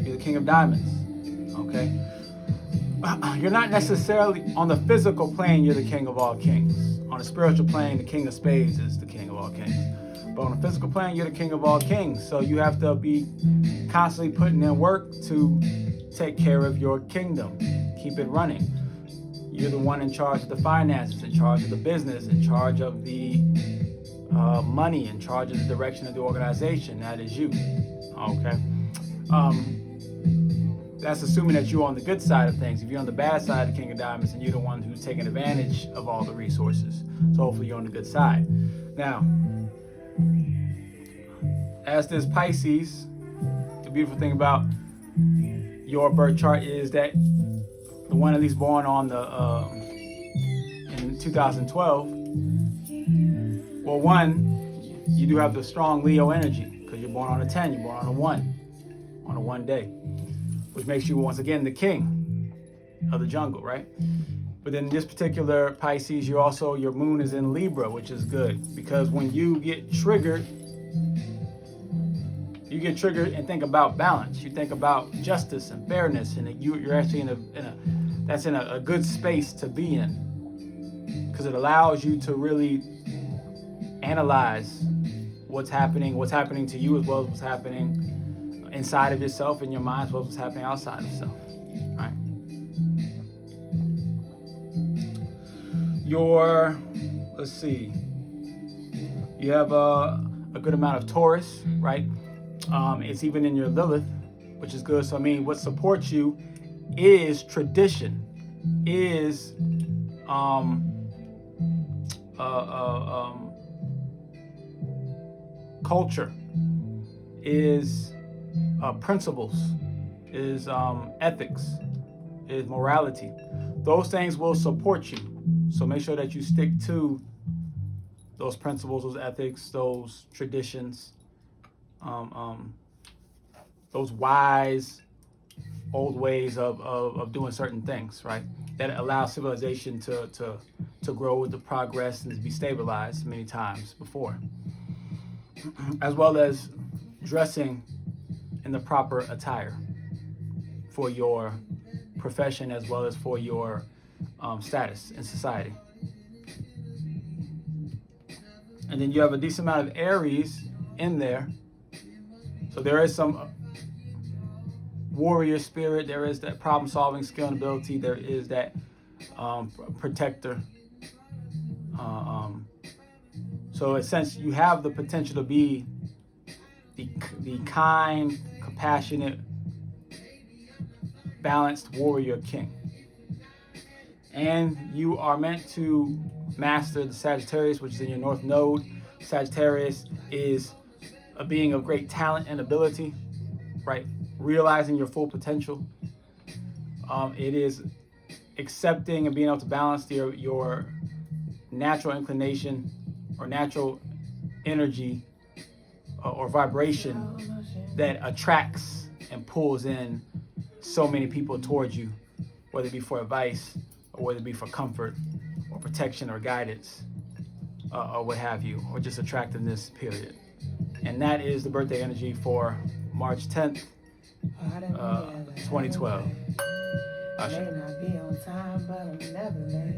You're the King of Diamonds, okay? You're not necessarily, on the physical plane, you're the King of all kings. On the spiritual plane, the King of Spades is the King of all kings. But on the physical plane, you're the King of all kings. So you have to be constantly putting in work to take care of your kingdom, keep it running. You're the one in charge of the finances, in charge of the business, in charge of the money, in charge of the direction of the organization. That is you, okay? That's assuming that you're on the good side of things. If you're on the bad side of the King of Diamonds, then you're the one who's taking advantage of all the resources. So hopefully you're on the good side. Now, as this Pisces, the beautiful thing about your birth chart is that the one at least born on the in 2012, well, one, you do have the strong Leo energy because you're born on a 10, you're born on a 1 day, which makes you once again the king of the jungle, right? But then this particular Pisces, your moon is in Libra, which is good because when you get triggered and think about balance. You think about justice and fairness, and you're actually in a good space to be in, because it allows you to really analyze what's happening to you as well as what's happening inside of yourself, in your mind, as well as what's happening outside of yourself. Right? Let's see. You have a good amount of Taurus, right? It's even in your Lilith, which is good. So I mean, what supports you is tradition, is culture, is principles, is ethics, is morality. those things will support you. So make sure that you stick to those principles, those ethics, those traditions, those wise old ways of doing certain things, right? That allow civilization to grow, to progress, and to be stabilized many times before. As well as dressing in the proper attire for your profession as well as for your status in society. And then you have a decent amount of Aries in there. So there is some warrior spirit, there is that problem-solving skill and ability, there is that protector. So in a sense, you have the potential to be the kind, compassionate, balanced warrior king. And you are meant to master the Sagittarius, which is in your North Node. Sagittarius is a being of great talent and ability, right? Realizing your full potential. It is accepting and being able to balance your natural inclination or natural energy or vibration that attracts and pulls in so many people towards you, whether it be for advice or whether it be for comfort or protection or guidance or what have you, or just attractiveness, period. And that is the birthday energy for March 10th, 2012. I may not be on time, but I'm never late.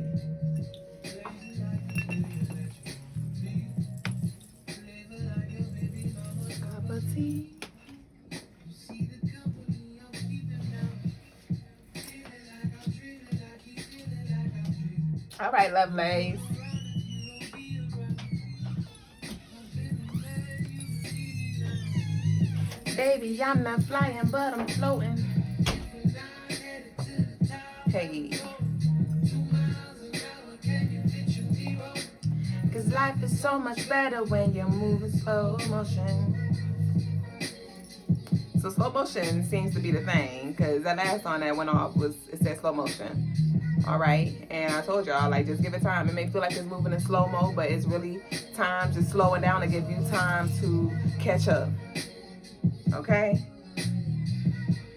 Cup of tea. All right, lovelies. Baby, I'm not flying, but I'm floating. Hey. Cause life is so much better when you're moving slow motion. So slow motion seems to be the thing, because that last song that went off it said slow motion. All right, and I told y'all, like, just give it time. It may feel like it's moving in slow-mo, but it's really time just slowing down to give you time to catch up. Okay?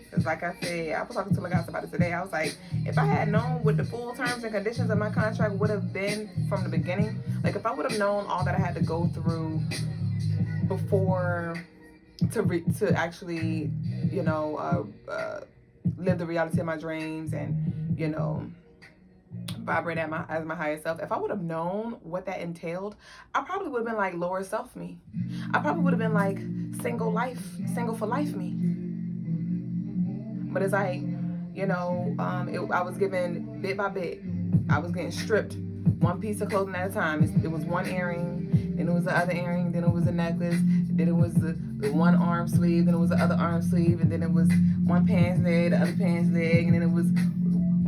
Because like I said, I was talking to Logas about it today. I was like, if I had known what the full terms and conditions of my contract would have been from the beginning, like if I would have known all that I had to go through before to actually, you know, live the reality of my dreams and, you know, vibrate as my higher self. If I would have known what that entailed, I probably would have been like lower self me. I probably would have been like single for life me. But it's like, you know, I was given bit by bit. I was getting stripped one piece of clothing at a time. It was one earring, then it was the other earring, then it was a necklace, then it was the one arm sleeve, then it was the other arm sleeve, and then it was one pants leg, the other pants leg, and then it was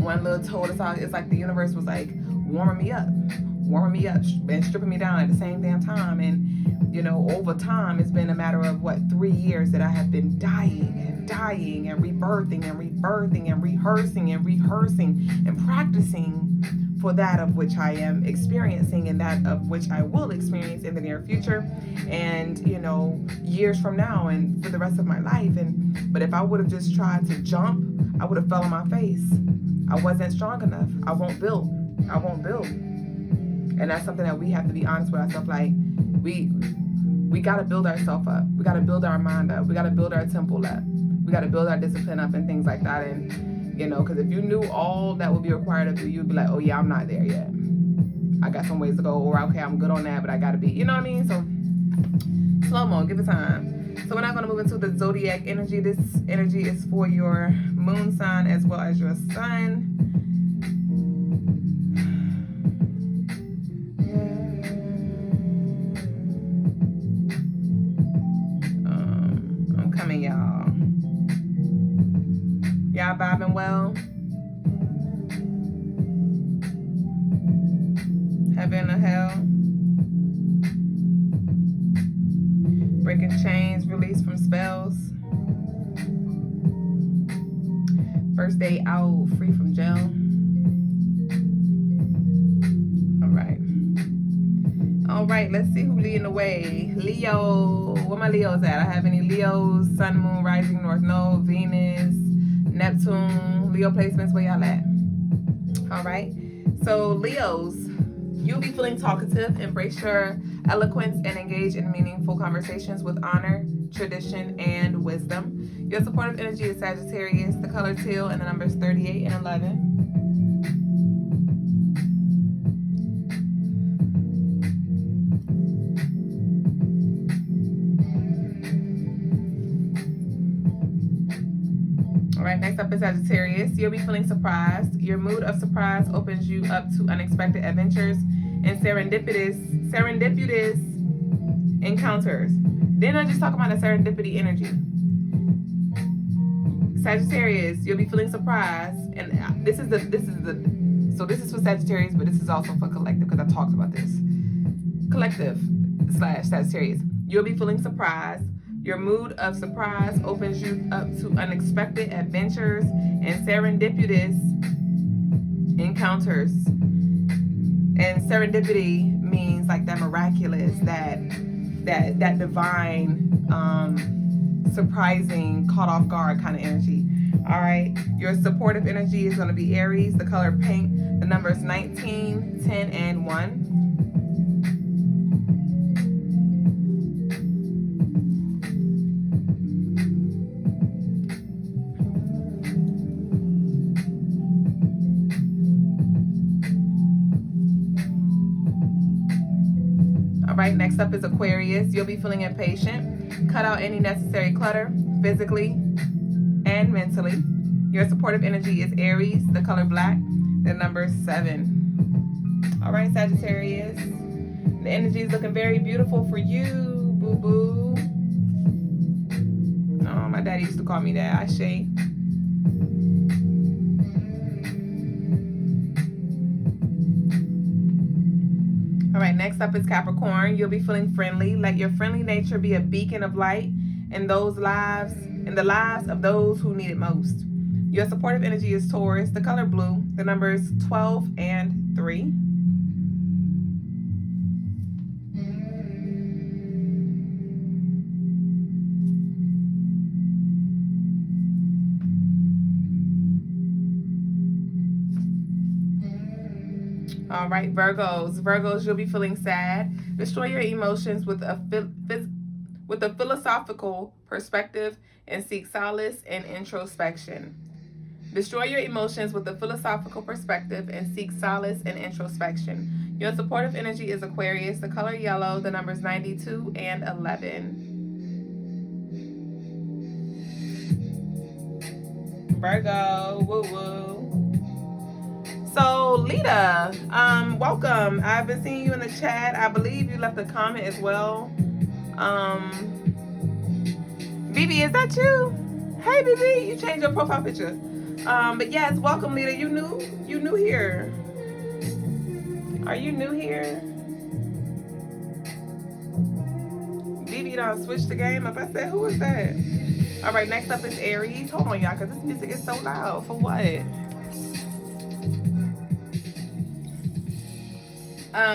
one little toe. It's like the universe was like warming me up, and stripping me down at the same damn time. And, you know, over time, it's been a matter of 3 years that I have been dying and rebirthing and rehearsing and practicing for that of which I am experiencing and that of which I will experience in the near future and, you know, years from now and for the rest of my life. But if I would have just tried to jump, I would have fell on my face. I wasn't strong enough. I won't build. And that's something that we have to be honest with ourselves. Like, we got to build ourselves up. We got to build our mind up. We got to build our temple up. We got to build our discipline up and things like that. And, you know, because if you knew all that would be required of you, you'd be like, oh, yeah, I'm not there yet. I got some ways to go. Or, okay, I'm good on that, but I got to be, you know what I mean? So, slow-mo, give it time. So we're not going to move into the zodiac energy. This energy is for your moon sign as well as your sun. I'm coming, y'all. Y'all vibing well? Heaven or hell? Breaking chains, release from spells. First day out, free from jail. All right, let's see who leading the way. Leo, where my Leos at? I have any Leos, Sun, Moon, Rising, North Node, Venus, Neptune, Leo placements, where y'all at? All right, so Leos, you'll be feeling talkative, embrace your eloquence, and engage in meaningful conversations with honor, tradition, and wisdom. Your supportive energy is Sagittarius, the color teal, and the numbers 38 and 11. All right, next up is Sagittarius. You'll be feeling surprised. Your mood of surprise opens you up to unexpected adventures and serendipitous encounters. Then I just talk about the serendipity energy. Sagittarius, you'll be feeling surprised, and this is for Sagittarius, but this is also for collective because I talked about this. Collective / Sagittarius, you'll be feeling surprised. Your mood of surprise opens you up to unexpected adventures and serendipitous encounters. And serendipity means like that miraculous, that divine, surprising, caught off guard kind of energy. All right. Your supportive energy is going to be Aries, the color pink, the numbers 19, 10, and 1. Right, next up is Aquarius. You'll be feeling impatient. Cut out any necessary clutter, physically and mentally. Your supportive energy is Aries, the color black, the number 7. All right, Sagittarius. The energy is looking very beautiful for you, boo-boo. Oh, my daddy used to call me that. Ashe. All right, next up is Capricorn. You'll be feeling friendly. Let your friendly nature be a beacon of light in the lives of those who need it most. Your supportive energy is Taurus, the color blue, the numbers 12 and 3. All right, Virgos. Virgos, you'll be feeling sad. Destroy your emotions with a philosophical perspective and seek solace in introspection. Destroy your emotions with a philosophical perspective and seek solace in introspection. Your supportive energy is Aquarius, the color yellow, the numbers 92 and 11. Virgo, woo-woo. So, Lita, welcome. I've been seeing you in the chat. I believe you left a comment as well. BB, is that you? Hey, BB, you changed your profile picture. But yes, welcome, Lita. You new here. Are you new here? BB done switched the game up. I said, who is that? All right, next up is Aries. Hold on, y'all, because this music is so loud. For what?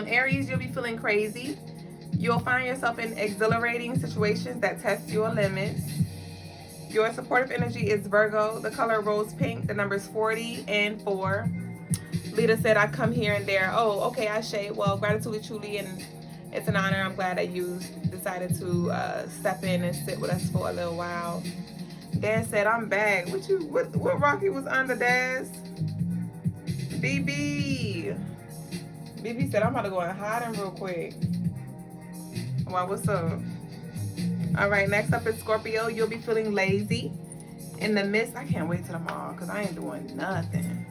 Aries, you'll be feeling crazy. You'll find yourself in exhilarating situations that test your limits. Your supportive energy is Virgo, the color rose pink, the numbers 40 and 4. Lita said, I come here and there. Oh, okay, Ashe. Well, gratitude truly, and it's an honor. I'm glad that you decided to step in and sit with us for a little while. Dad said, I'm back. What Rocky was under, Dad? BB said, I'm about to go and hide him real quick. Well, what's up? All right, next up is Scorpio. You'll be feeling lazy in the midst. I can't wait till tomorrow because I ain't doing nothing.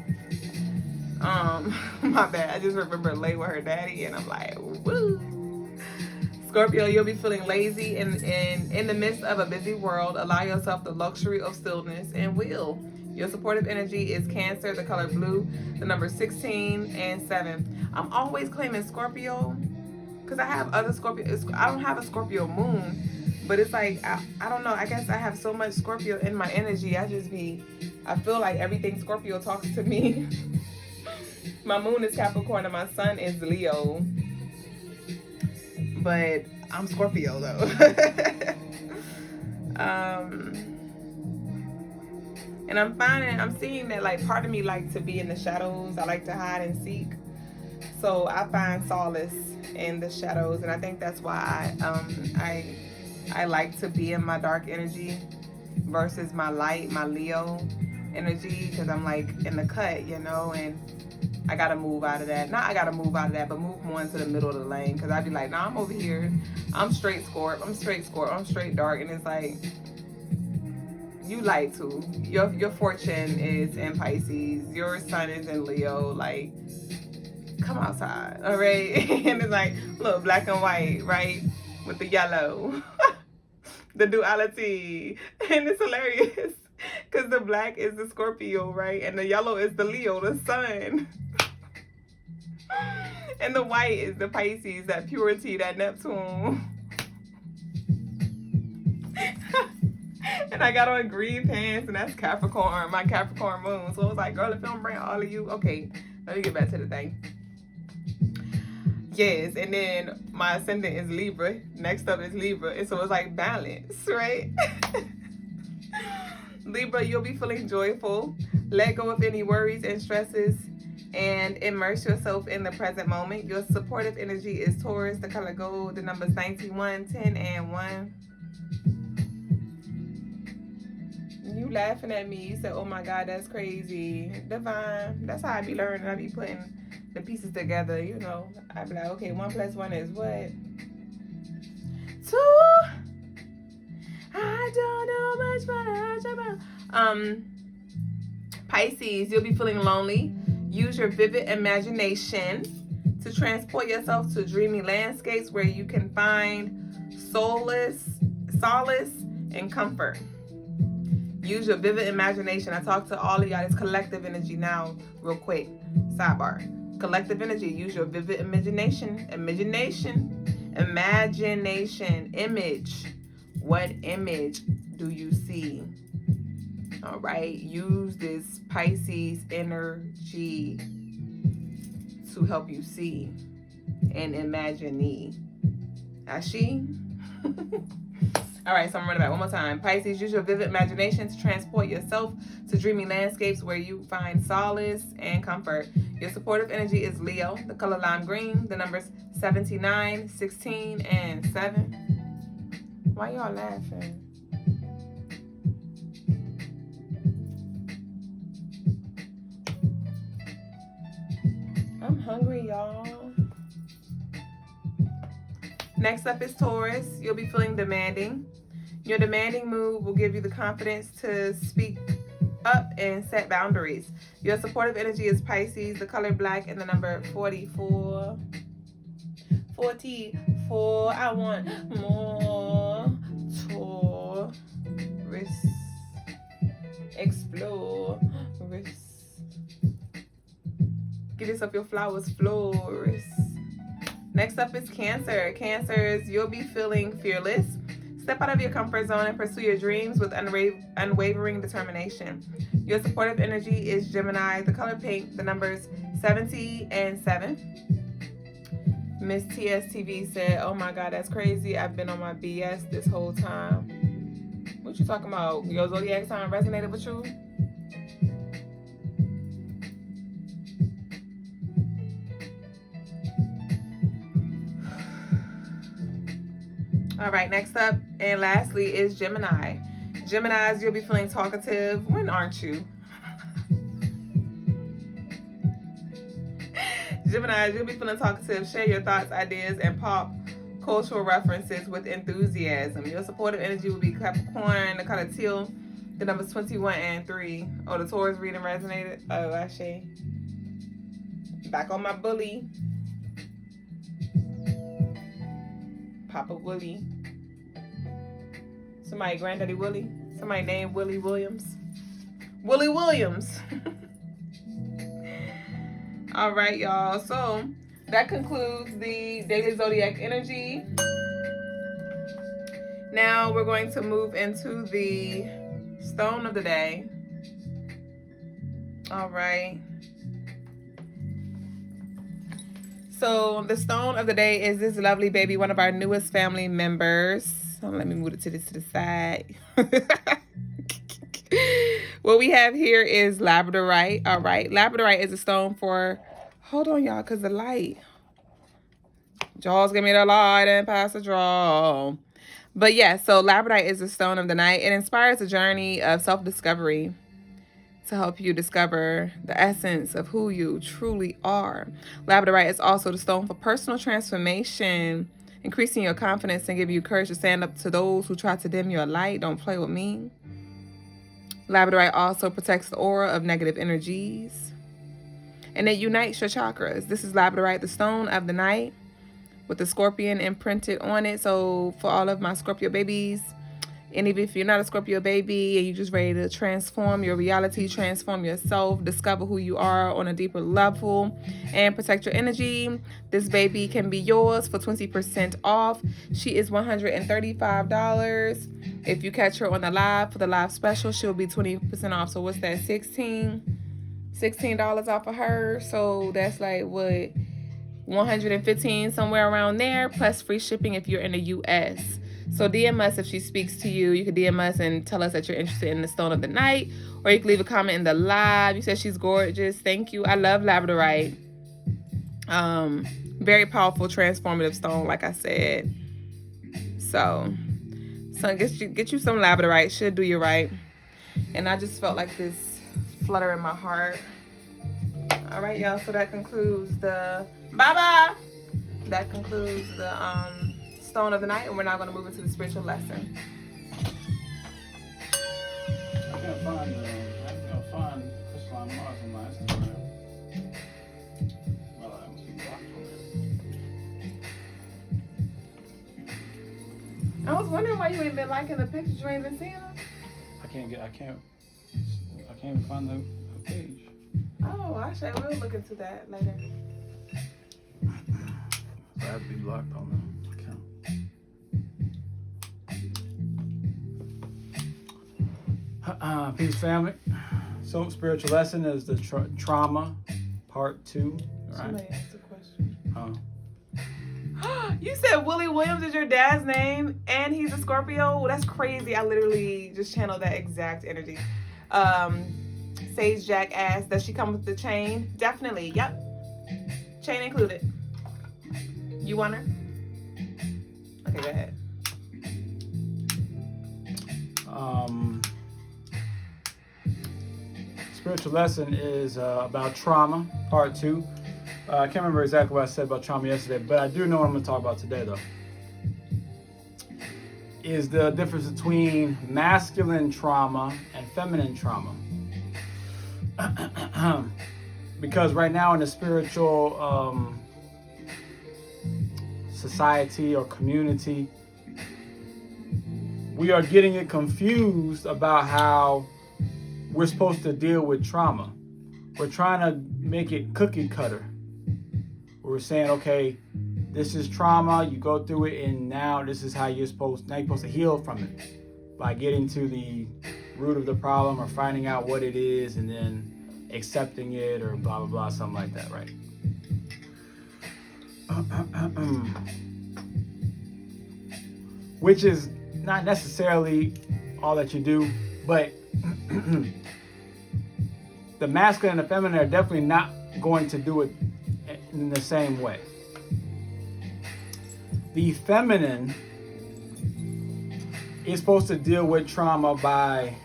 My bad. I just remember lay with her daddy and I'm like, woo. Scorpio, you'll be feeling lazy in the midst of a busy world. Allow yourself the luxury of stillness and will. Your supportive energy is Cancer, the color blue, the number 16 and 7. I'm always claiming Scorpio because I have other Scorpio. I don't have a Scorpio moon, but it's like, I don't know. I guess I have so much Scorpio in my energy. I feel like everything Scorpio talks to me. My moon is Capricorn and my sun is Leo. but I'm Scorpio though. And I'm seeing that like part of me likes to be in the shadows. I like to hide and seek. So I find solace in the shadows, and I think that's why I like to be in my dark energy versus my light, my Leo energy, because I'm like in the cut, you know, and I gotta move out of that. Not I gotta move out of that, but move more into the middle of the lane, because I'd be like, nah, I'm over here. I'm straight Scorp. I'm straight dark, and it's like, you light too. Your fortune is in Pisces. Your sun is in Leo. Like, come outside, all right? And it's like, look, black and white, right? With the yellow. The duality. And it's hilarious. Because the black is the Scorpio, right? And the yellow is the Leo, the sun. And the white is the Pisces, that purity, that Neptune. And I got on green pants, and that's Capricorn, my Capricorn moon. So it was like, girl, if I'm bring all of you, okay, let me get back to the thing. Yes, and then my ascendant is Libra. Next up is Libra. And so it's like balance, right? Libra, you'll be feeling joyful. Let go of any worries and stresses and immerse yourself in the present moment. Your supportive energy is Taurus, the color gold, the numbers 91, 10, and 1. You laughing at me. You said, oh my God, that's crazy. Divine. That's how I be learning. I be putting the pieces together, you know. I be like, okay, 1 + 1 is what? 2. I don't know much about. Pisces, you'll be feeling lonely. Use your vivid imagination to transport yourself to dreamy landscapes where you can find solace, and comfort. Use your vivid imagination. I talk to all of y'all. It's collective energy now, real quick. Sidebar. Collective energy. Use your vivid imagination. Image. What image do you see? All right. Use this Pisces energy to help you see and imagine. Ashi? All right, so I'm running back one more time. Pisces, use your vivid imagination to transport yourself to dreamy landscapes where you find solace and comfort. Your supportive energy is Leo, the color lime green, the numbers 79, 16, and 7. Why y'all laughing? I'm hungry, y'all. Next up is Taurus. You'll be feeling demanding. Your demanding mood will give you the confidence to speak up and set boundaries. Your supportive energy is Pisces, the color black, and the number 44. 44. I want more. Taurus. Explore. Give yourself your flowers, florist. Next up is Cancer. Cancers, you'll be feeling fearless. Step out of your comfort zone and pursue your dreams with unwavering determination. Your supportive energy is Gemini, the color pink, the numbers 70 and 7. Miss TSTV said, oh my God, that's crazy. I've been on my BS this whole time. What you talking about? Your zodiac sign resonated with you? All right, next up and lastly is Gemini. Geminis, you'll be feeling talkative. When aren't you? Geminis, you'll be feeling talkative. Share your thoughts, ideas, and pop cultural references with enthusiasm. Your supportive energy will be Capricorn, the color teal, the numbers 21 and 3. Oh, the Taurus reading resonated. Oh, actually. Back on my bully. Papa Willie. Somebody, Granddaddy Willie. Somebody named Willie Williams. Willie Williams. All right, y'all. So that concludes the daily zodiac energy. Now we're going to move into the stone of the day. All right. So the stone of the day is this lovely baby, one of our newest family members. So let me move it to the side. What we have here is labradorite. All right, labradorite is a stone for. Hold on, y'all, cause the light. Jaws, give me the light and pass the draw. But yeah, so labradorite is a stone of the night. It inspires a journey of self-discovery to help you discover the essence of who you truly are. Labradorite is also the stone for personal transformation, increasing your confidence and giving you courage to stand up to those who try to dim your light. Don't play with me. Labradorite also protects the aura of negative energies, and it unites your chakras. This is labradorite, the stone of the night, with the scorpion imprinted on it. So for all of my Scorpio babies, and even if you're not a Scorpio baby and you're just ready to transform your reality, transform yourself, discover who you are on a deeper level, and protect your energy, this baby can be yours for 20% off. She is $135. If you catch her on the live for the live special, she'll be 20% off. So what's that? $16 off of her. So that's like what, $115, somewhere around there, plus free shipping if you're in the US. So DM us if she speaks to you. You can DM us and tell us that you're interested in the stone of the night, or you can leave a comment in the live. You said she's gorgeous. Thank you. I love labradorite. Very powerful, transformative stone, like I said. So get you some labradorite. Should do you right. And I just felt like this flutter in my heart. All right, y'all. So that concludes the bye-bye. That concludes the stone of the night, and we're now going to move into the spiritual lesson. I can't find Crystaline Mars on my Instagram. Well, I must be blocked on there. I was wondering why you ain't been liking the pictures. You ain't been seeing them. I can't even find the page. Oh, actually, I will look into that later. So I have to be blocked on the account. Peace, family. So, spiritual lesson is the trauma, part 2. Right? Somebody asked a question. Oh. You said Willie Williams is your dad's name, and he's a Scorpio? That's crazy. I literally just channeled that exact energy. Sage Jack asked, does she come with the chain? Definitely. Yep. Chain included. You want her? Okay, go ahead. Spiritual lesson is about trauma, part 2. I can't remember exactly what I said about trauma yesterday, but I do know what I'm going to talk about today, though. Is the difference between masculine trauma and feminine trauma. Because right now in the spiritual society or community, we are getting it confused about how we're supposed to deal with trauma. We're trying to make it cookie cutter. We're saying, okay, this is trauma, you go through it, and now this is how you're supposed to heal from it, by getting to the root of the problem or finding out what it is and then accepting it or blah blah blah, something like that, right? Which is not necessarily all that you do, but the masculine and the feminine are definitely not going to do it in the same way. The feminine is supposed to deal with trauma by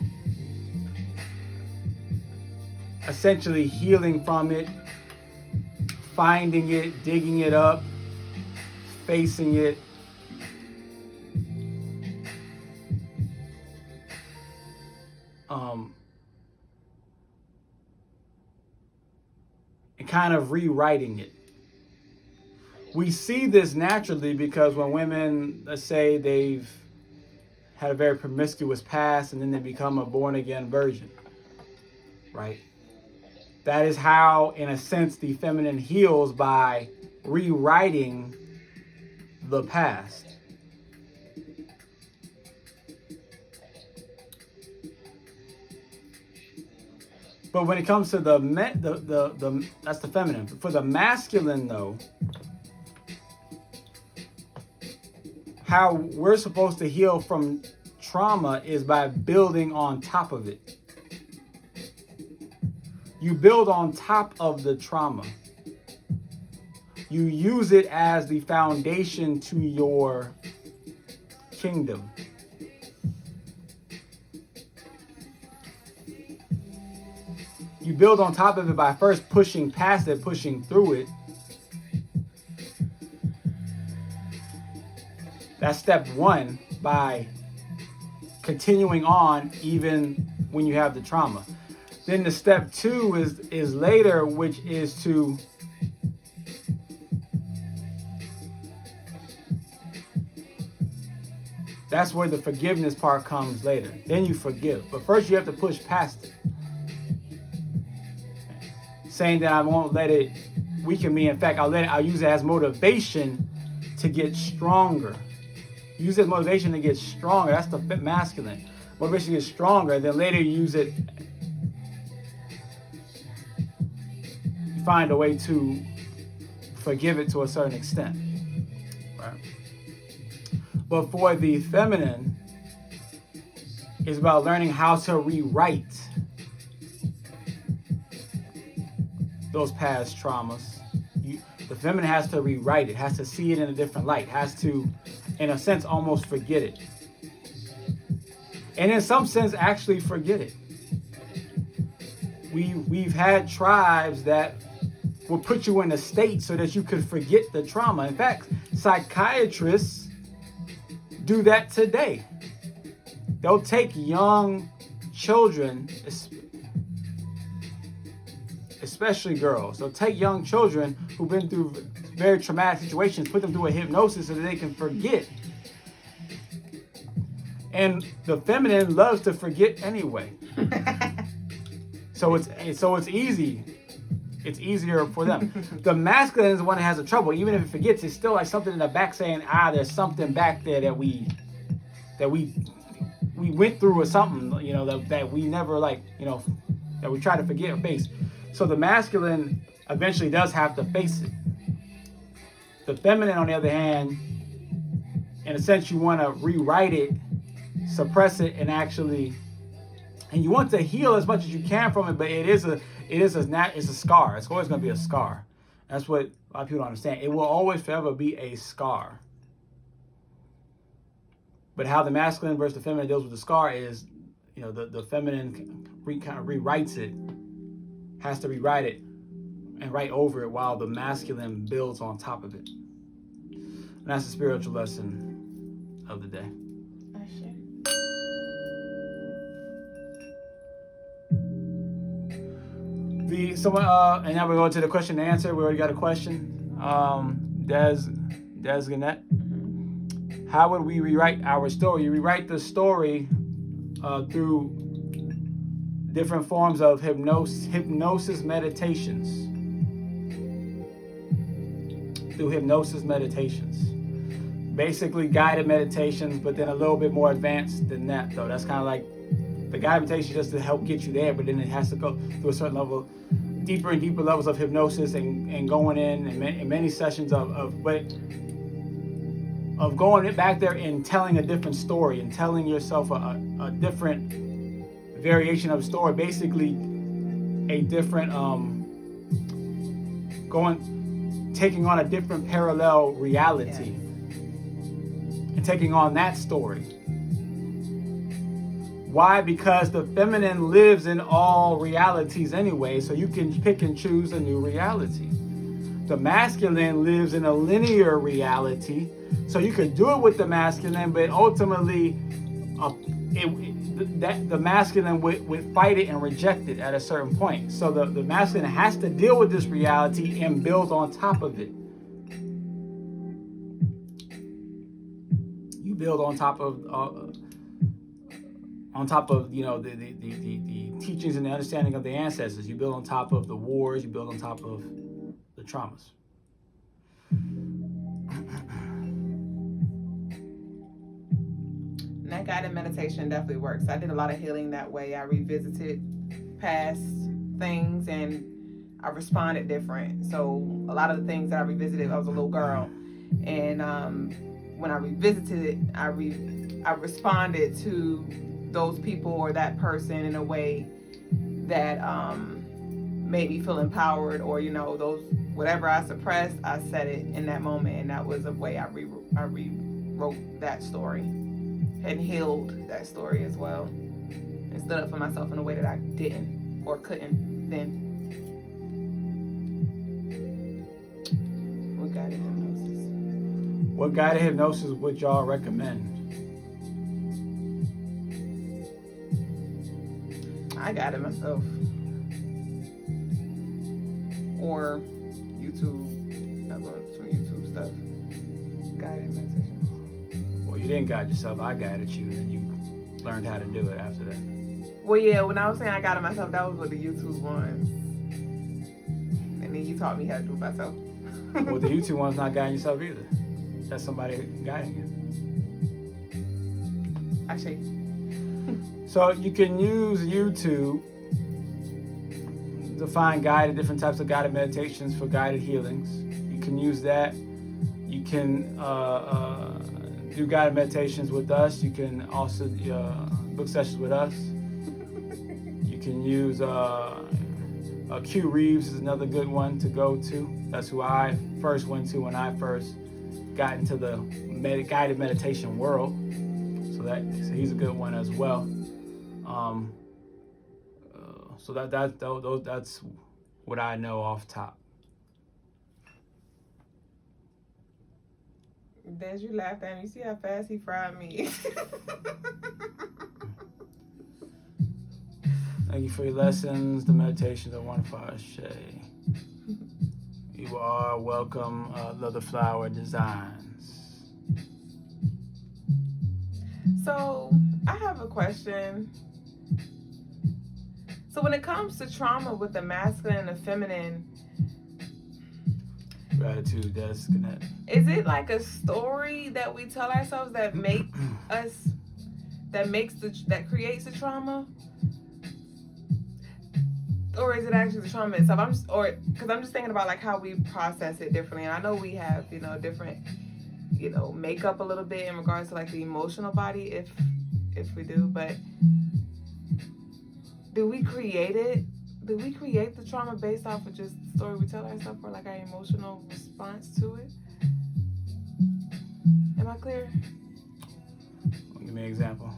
essentially healing from it, finding it, digging it up, facing it. And kind of rewriting it. We see this naturally because when women, let's say they've had a very promiscuous past and then they become a born-again virgin, right? That is how, in a sense, the feminine heals, by rewriting the past. But when it comes to that's the feminine. For the masculine, though, how we're supposed to heal from trauma is by building on top of it. You build on top of the trauma. You use it as the foundation to your kingdom. You build on top of it by first pushing past it, pushing through it. That's step one, by continuing on even when you have the trauma. Then the step two is later, which is to that's where the forgiveness part comes later. Then you forgive. But first you have to push past it. Saying that I won't let it weaken me. In fact, I'll use it as motivation to get stronger. Use it as motivation to get stronger. That's the masculine. Motivation to get stronger. Then later you use it. You find a way to forgive it to a certain extent. Right? But for the feminine, it's about learning how to rewrite those past traumas. The feminine has to rewrite it, has to see it in a different light, has to, in a sense, almost forget it. And in some sense, actually forget it. We've had tribes that will put you in a state so that you could forget the trauma. In fact, psychiatrists do that today. They'll take young children, especially girls. They'll take young children who've been through very traumatic situations, put them through a hypnosis so that they can forget. And the feminine loves to forget anyway. So it's easy. It's easier for them. The masculine is the one that has the trouble. Even if it forgets, it's still like something in the back saying, there's something back there that we went through or something, that we never that we try to forget or face. So the masculine eventually does have to face it. The feminine, on the other hand, in a sense, you want to rewrite it, suppress it, and you want to heal as much as you can from it, but it's a scar. It's always going to be a scar. That's what a lot of people don't understand. It will always forever be a scar. But how the masculine versus the feminine deals with the scar is, the feminine kind of rewrites it, has to rewrite it and write over it, while the masculine builds on top of it. And that's the spiritual lesson of the day. And now we go to the question and answer. We already got a question. Des Gannett. How would we rewrite our story? You rewrite the story through different forms of hypnosis meditations. Through hypnosis meditations. Basically guided meditations, but then a little bit more advanced than that, though. That's kind of like the guided meditation just to help get you there, but then it has to go through a certain level, deeper and deeper levels of hypnosis and going in many sessions of going back there and telling a different story and telling yourself a different variation of a story, basically a different taking on a different parallel reality and taking on that story. Why? Because the feminine lives in all realities anyway, so you can pick and choose a new reality. The masculine lives in a linear reality, so you could do it with the masculine, but ultimately the masculine would fight it and reject it at a certain point. So the masculine has to deal with this reality and build on top of it. You build on top of the teachings and the understanding of the ancestors. You build on top of the wars. You build on top of the traumas. And that guided meditation definitely works. I did a lot of healing that way. I revisited past things and I responded different. So a lot of the things that I revisited, I was a little girl. And when I revisited it, I responded to those people or that person in a way that made me feel empowered, or those whatever I suppressed, I said it in that moment, and that was a way I rewrote that story and healed that story as well, and stood up for myself in a way that I didn't or couldn't then. What guided hypnosis? What guided hypnosis would y'all recommend? I guided myself. Or YouTube. I learned some YouTube stuff. Guided meditation. Well, you didn't guide yourself. I guided you, and you learned how to do it after that. Well, yeah, when I was saying I guided myself, that was with the YouTube ones. And then you taught me how to do it myself. Well, the YouTube one's not guiding yourself either. That's somebody guiding you. Actually. So you can use YouTube to find different types of guided meditations for guided healings. You can use that. You can do guided meditations with us. You can also book sessions with us. You can use Q Reeves is another good one to go to. That's who I first went to when I first got into the guided meditation world. So he's a good one as well. So that's what I know off top. Des, you laughed at me. You see how fast he fried me. Thank you for your lessons. The meditations are wonderful. Shay. You are welcome. Leather Flower Designs. So I have a question. So when it comes to trauma with the masculine and the feminine, gratitude, disconnect. Is it like a story that we tell ourselves that creates the trauma? Or is it actually the trauma itself? Because I'm just thinking about like how we process it differently. And I know we have, different, makeup a little bit in regards to like the emotional body, if we do, but do we create it? Do we create the trauma based off of just the story we tell ourselves, or like our emotional response to it? Am I clear? Give me an example.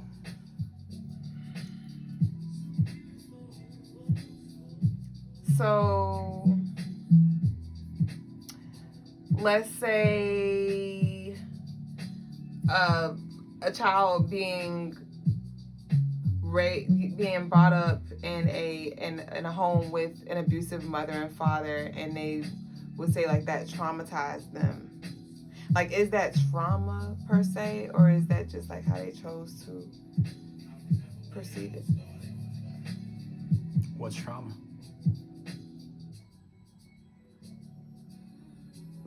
So, let's say a child being brought up in a home with an abusive mother and father, and they would say like that traumatized them. Like, is that trauma per se, or is that just like how they chose to perceive it? What's trauma?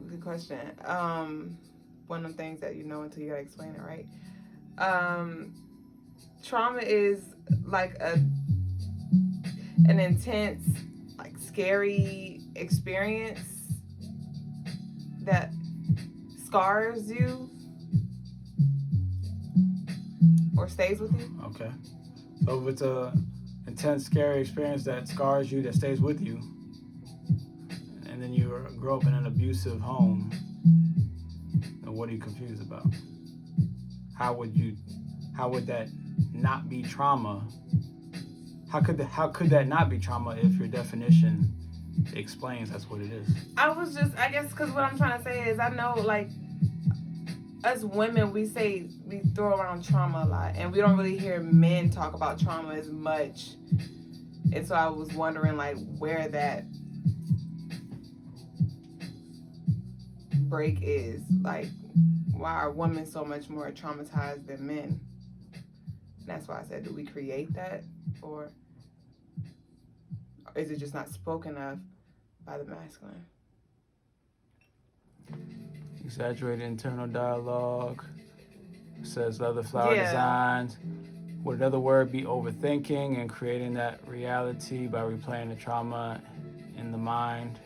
Good question. One of the things that until you gotta explain it, right? Trauma is like an intense, like scary experience that scars you or stays with you. Okay. So if it's a intense, scary experience that scars you, that stays with you, and then you grow up in an abusive home, then what are you confused about? How would that not be trauma? How could that not be trauma if your definition explains that's what it is? I guess because what I'm trying to say is, I know like us women, we throw around trauma a lot, and we don't really hear men talk about trauma as much. And so I was wondering like where that break is, like why are women so much more traumatized than men? And that's why I said, do we create that, or is it just not spoken of by the masculine? Exaggerated internal dialogue. Says Leather Flower Designs. Would another word be overthinking and creating that reality by replaying the trauma in the mind?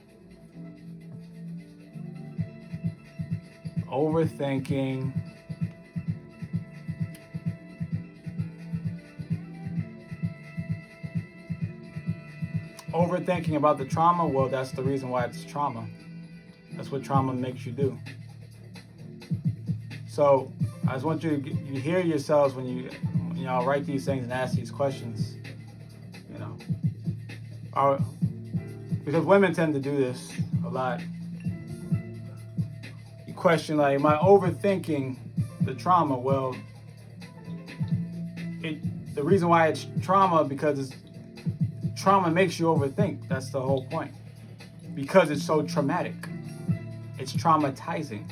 Overthinking overthinking about the trauma, well, that's the reason why it's trauma. That's what trauma makes you do. So I just want you to hear yourselves when you write these things and ask these questions. Because women tend to do this a lot. You question, like, am I overthinking the trauma? Well, the reason why it's trauma, because trauma makes you overthink. That's the whole point. Because it's so traumatic. It's traumatizing.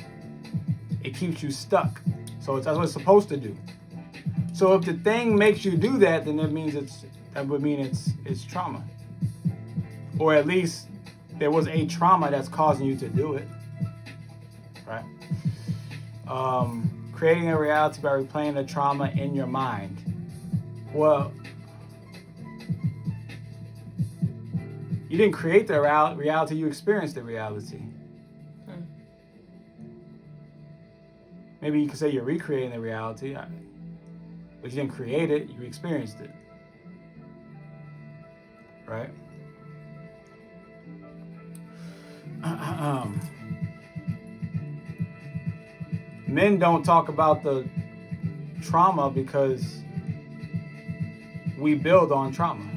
It keeps you stuck. So that's what it's supposed to do. So if the thing makes you do that, then that would mean it's trauma. Or at least there was a trauma that's causing you to do it. Right? Creating a reality by replaying the trauma in your mind. Well, you didn't create the reality, you experienced the reality. Maybe you could say you're recreating the reality, but you didn't create it, you experienced it. Right? Men don't talk about the trauma because we build on trauma.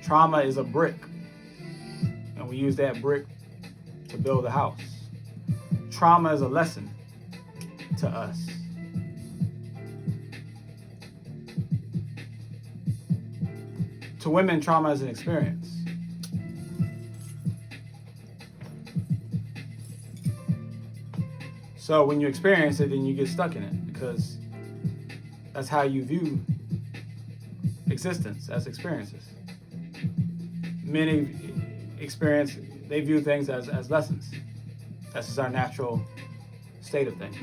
Trauma is a brick, and we use that brick to build a house. Trauma is a lesson to us. To women, trauma is an experience. So when you experience it, then you get stuck in it, because that's how you view existence, as experiences. Many they view things as lessons. That's just our natural state of things.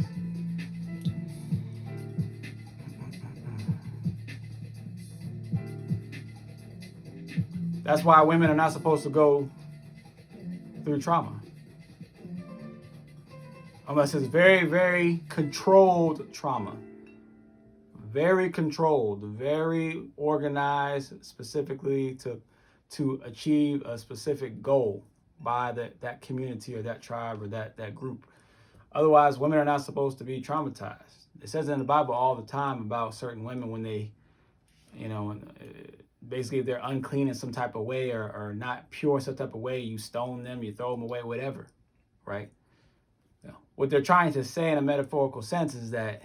That's why women are not supposed to go through trauma. Unless it's very, very controlled trauma. Very controlled, very organized, specifically to achieve a specific goal by that community or that tribe or that group. Otherwise, women are not supposed to be traumatized. It says in the Bible all the time about certain women when they, basically if they're unclean in some type of way or not pure in some type of way, you stone them, you throw them away, whatever, right? What they're trying to say in a metaphorical sense is that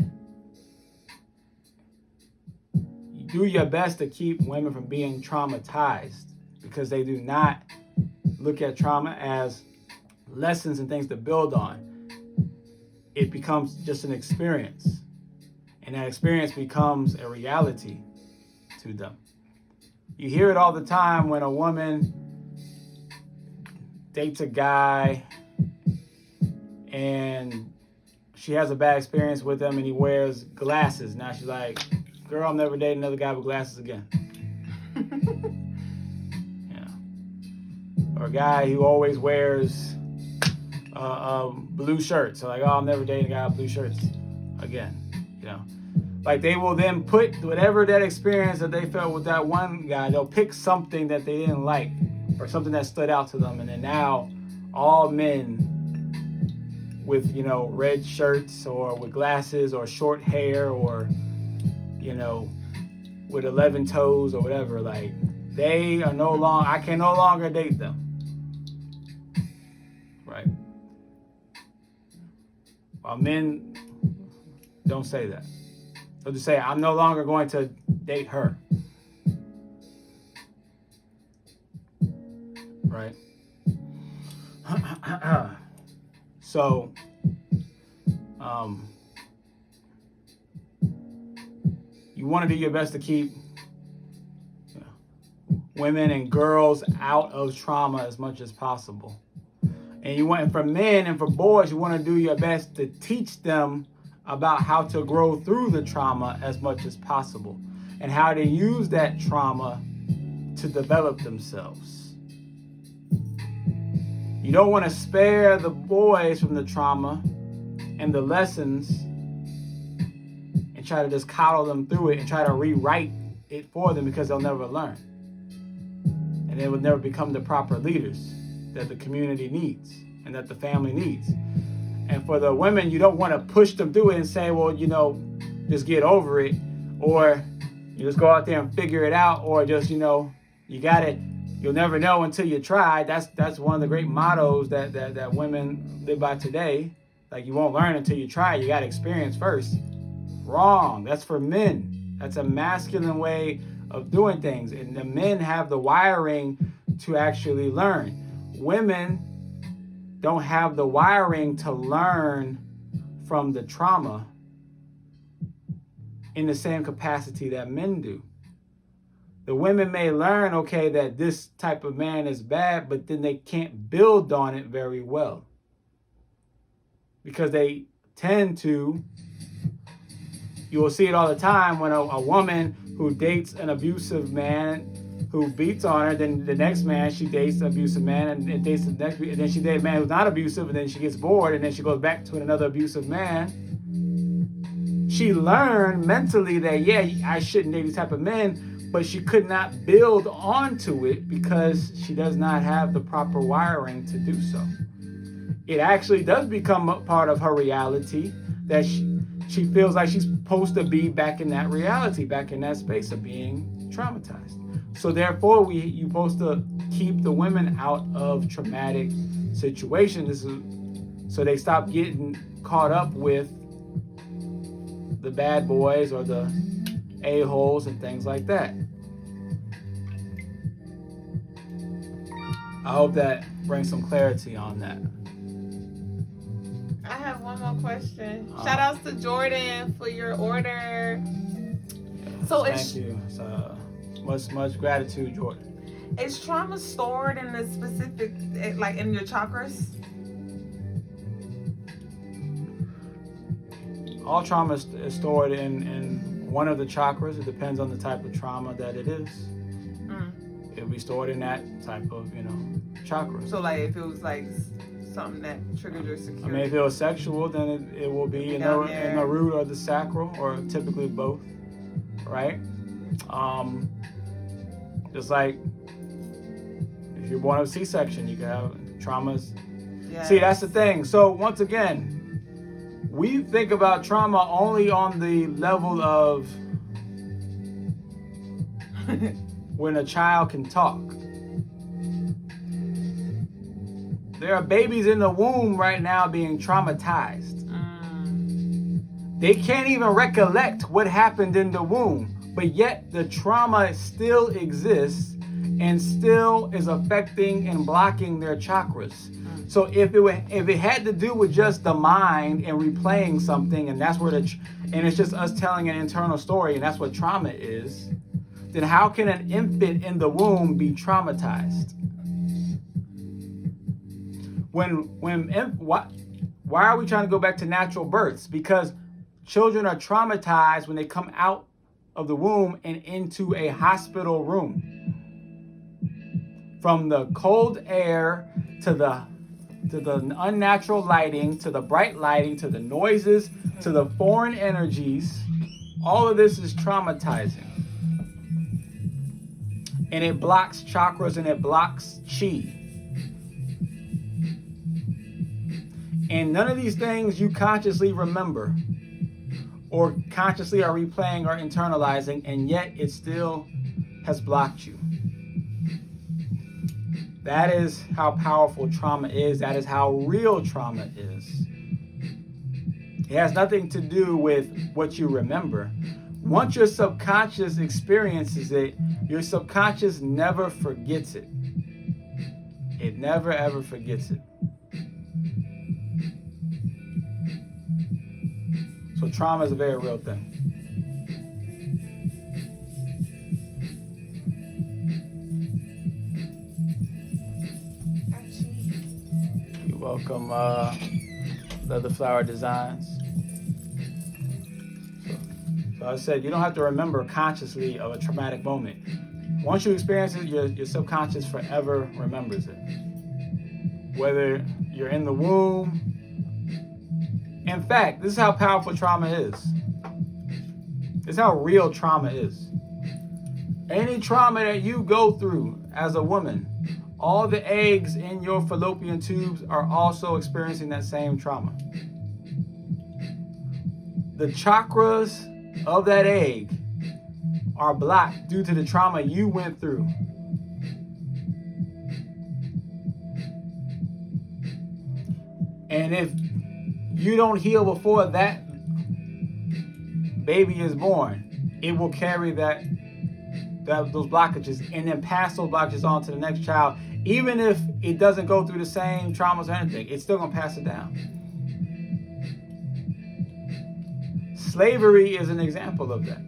you do your best to keep women from being traumatized, because they do not look at trauma as lessons and things to build on. It becomes just an experience, and that experience becomes a reality to them. You hear it all the time when a woman dates a guy and she has a bad experience with him and he wears glasses. Now she's like, girl, I'm never dating another guy with glasses again. Or a guy who always wears blue shirts. So like, oh, I'm never dating a guy with blue shirts again. Like they will then put whatever that experience that they felt with that one guy, they'll pick something that they didn't like or something that stood out to them. And then now all men with, red shirts or with glasses or short hair or, with 11 toes or whatever, like they are I can no longer date them. Right? While men don't say that. They'll just say, I'm no longer going to date her. Right? So, you want to do your best to keep women and girls out of trauma as much as possible. And for men and for boys, you want to do your best to teach them about how to grow through the trauma as much as possible and how to use that trauma to develop themselves. You don't want to spare the boys from the trauma and the lessons and try to just coddle them through it and try to rewrite it for them, because they'll never learn. and they will never become the proper leaders that the community needs and that the family needs. And for the women, you don't want to push them through it and say, well, just get over it, or you just go out there and figure it out, or just, you got it. You'll never know until you try. That's one of the great mottos that women live by today. Like, you won't learn until you try. You got to experience first. Wrong. That's for men. That's a masculine way of doing things. And the men have the wiring to actually learn. Women don't have the wiring to learn from the trauma in the same capacity that men do. The women may learn, okay, that this type of man is bad, but then they can't build on it very well. Because they tend to, you will see it all the time when a woman who dates an abusive man who beats on her, then the next man she dates an abusive man, and dates the next, and then she dates a man who's not abusive, and then she gets bored, and then she goes back to another abusive man. She learned mentally that, yeah, I shouldn't date these type of men, but she could not build onto it because she does not have the proper wiring to do so. It actually does become a part of her reality that she feels like she's supposed to be back in that reality, back in that space of being traumatized. So therefore, you're supposed to keep the women out of traumatic situations. So they stop getting caught up with the bad boys or the a-holes and things like that. I hope that brings some clarity on that. I have one more question. Shout outs to Jordan for your order. So thank you. Much gratitude, Jordan. Is trauma stored in the specific, like in your chakras? All trauma is stored in one of the chakras. It depends on the type of trauma that it is. It'll be stored in that type of, chakra. So like if it was like something that triggered your security. I mean, if it was sexual, then it will be in the root or the sacral, or typically both, right? Just like if you're born of C-section, you can have traumas. Yes. See, that's the thing. So once again, we think about trauma only on the level of when a child can talk. There are babies in the womb right now being traumatized. They can't even recollect what happened in the womb, but yet the trauma still exists and still is affecting and blocking their chakras. So if it had to do with just the mind and replaying something, and that's where and it's just us telling an internal story, and that's what trauma is, then how can an infant in the womb be traumatized? Why are we trying to go back to natural births? Because children are traumatized when they come out of the womb and into a hospital room. From the cold air to the unnatural lighting, to the bright lighting, to the noises, to the foreign energies, all of this is traumatizing. And it blocks chakras and it blocks chi. And none of these things you consciously remember or consciously are replaying or internalizing, and yet it still has blocked you. That is how powerful trauma is. That is how real trauma is. It has nothing to do with what you remember. Once your subconscious experiences it, your subconscious never forgets it. It never ever forgets it. So trauma is a very real thing. You're welcome, Leather Flower Designs. So I said, you don't have to remember consciously of a traumatic moment. Once you experience it, your subconscious forever remembers it. Whether you're in the womb. In fact, this is how powerful trauma is. This is how real trauma is. Any trauma that you go through as a woman, all the eggs in your fallopian tubes are also experiencing that same trauma. The chakras of that egg are blocked due to the trauma you went through. And if you don't heal before that baby is born, it will carry those blockages and then pass those blockages on to the next child. Even if it doesn't go through the same traumas or anything, it's still going to pass it down. Slavery is an example of that.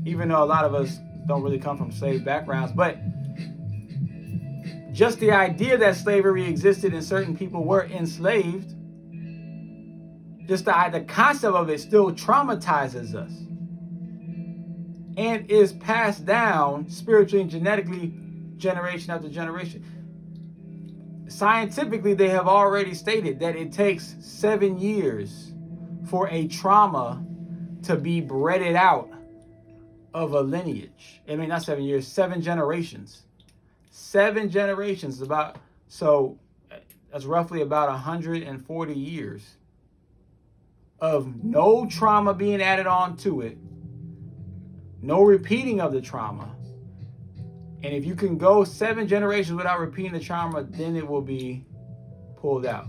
Even though a lot of us don't really come from slave backgrounds, but just the idea that slavery existed and certain people were enslaved, just the concept of it still traumatizes us and is passed down spiritually and genetically generation after generation. Scientifically, they have already stated that it takes 7 years for a trauma to be bred out of a lineage. I mean, not 7 years, 7 generations. 7 generations, so that's roughly about 140 years of no trauma being added on to it, no repeating of the trauma. And if you can go 7 generations without repeating the trauma, then it will be pulled out.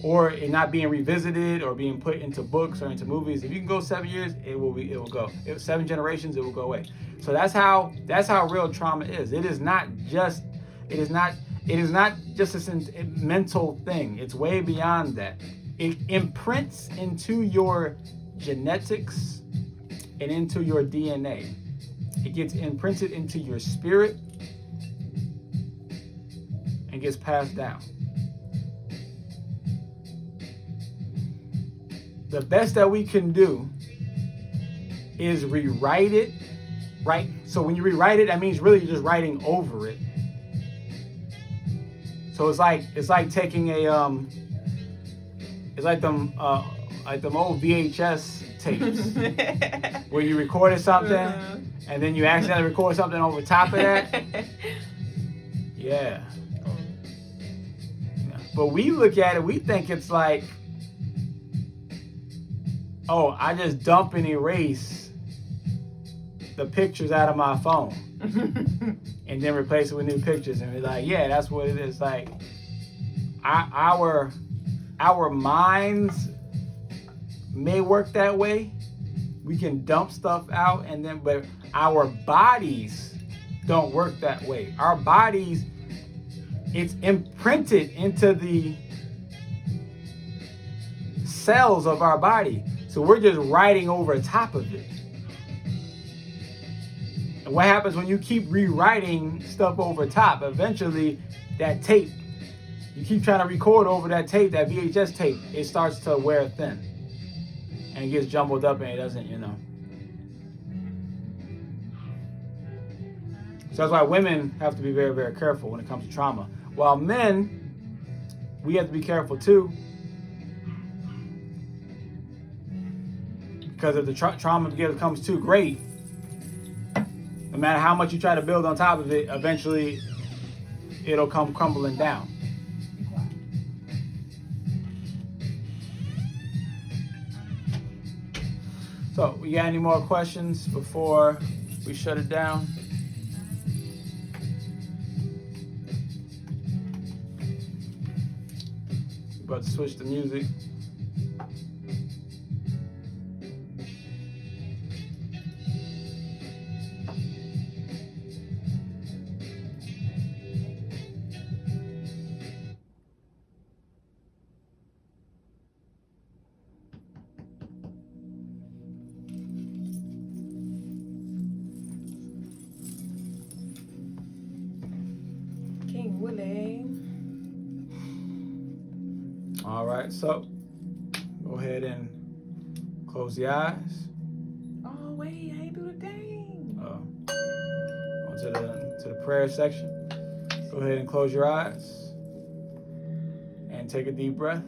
Or it not being revisited or being put into books or into movies. If you can go 7 years, it will go. 7 generations, it will go away. So that's how real trauma is. It is not just a mental thing. It's way beyond that. It imprints into your genetics and into your DNA. It gets imprinted into your spirit and gets passed down. The best that we can do is rewrite it, right? So when you rewrite it, that means really you're just writing over it. So it's like taking them old VHS tapes where you recorded something and then you accidentally record something over top of that. Yeah. But we look at it, we think it's like, oh, I just dump and erase the pictures out of my phone and then replace it with new pictures. And we're like, yeah, that's what it is. Like, our minds may work that way. We can dump stuff out but our bodies don't work that way. Our bodies, it's imprinted into the cells of our body. So we're just writing over top of it. And what happens when you keep rewriting stuff over top? Eventually, that tape, you keep trying to record over that tape, that VHS tape, it starts to wear thin. And it gets jumbled up and it doesn't, So that's why women have to be very, very careful when it comes to trauma. While men, we have to be careful too. Because if the trauma together becomes too great, no matter how much you try to build on top of it, eventually it'll come crumbling down. So, we got any more questions before we shut it down? About to switch the music. All right, so go ahead and close the eyes. Oh wait, I ain't do the thing. On to the prayer section. Go ahead and close your eyes and take a deep breath.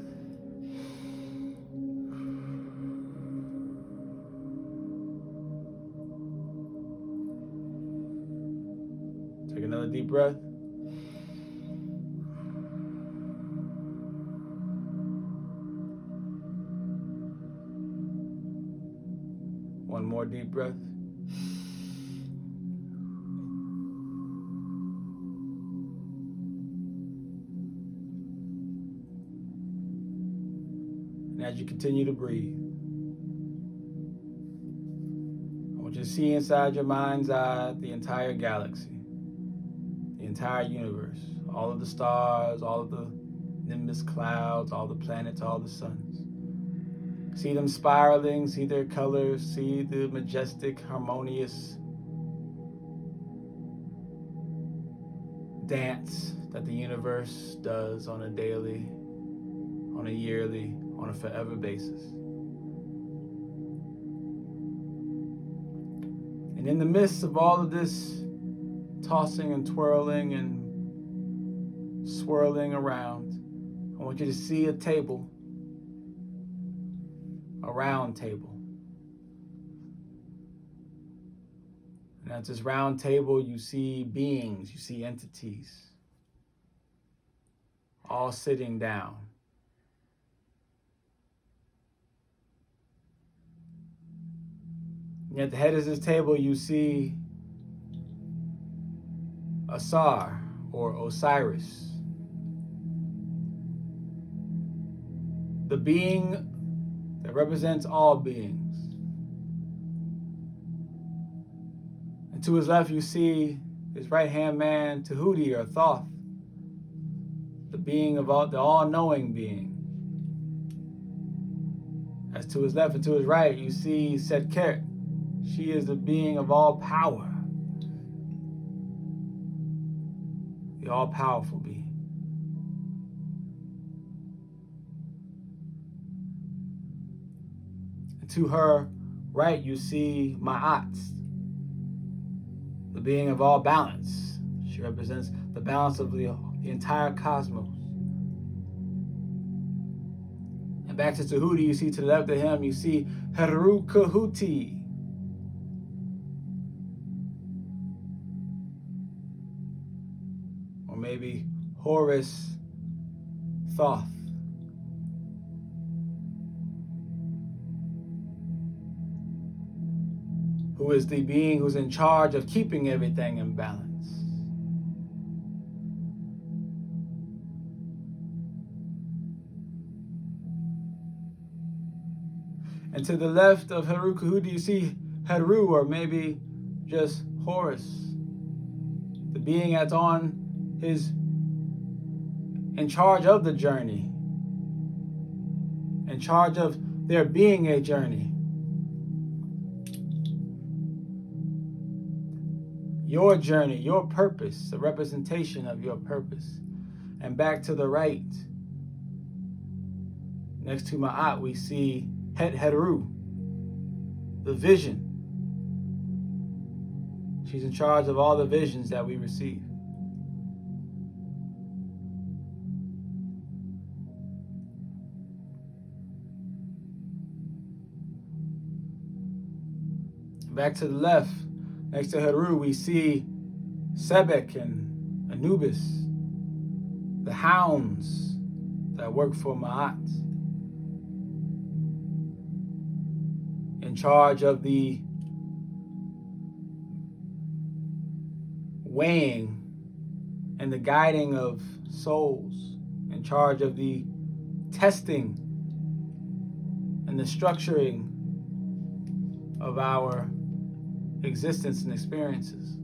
deep breath. One more deep breath. And as you continue to breathe, I want you to see inside your mind's eye the entire galaxy, the entire universe, all of the stars, all of the nimbus clouds, all the planets, all the suns. See them spiraling, see their colors, see the majestic, harmonious dance that the universe does on a daily, on a yearly, on a forever basis. And in the midst of all of this tossing and twirling and swirling around, I want you to see a table, a round table. And at this round table, you see beings, you see entities, all sitting down. And at the head of this table, you see Asar, or Osiris, the being that represents all beings. And to his left, you see his right-hand man, Tahuti, or Thoth, the being of all, the all-knowing being. As to his left and to his right, you see Setkert. She is the being of all power, the all-powerful being. And to her right, you see Ma'at, the being of all balance. She represents the balance of the entire cosmos. And back to Tahuti, you see to the left of him, you see Heru Kahuti, or maybe Horus Thoth, who is the being who's in charge of keeping everything in balance. And to the left of Heru Kahuti, you see Heru, or maybe just Horus, the being that's in charge of the journey, in charge of there being a journey. Your journey, your purpose, a representation of your purpose. And back to the right, next to Ma'at, we see Het Heru, the vision. She's in charge of all the visions that we receive. Back to the left, next to Heru, we see Sebek and Anubis, the hounds that work for Ma'at, in charge of the weighing and the guiding of souls, in charge of the testing and the structuring of our existence and experiences.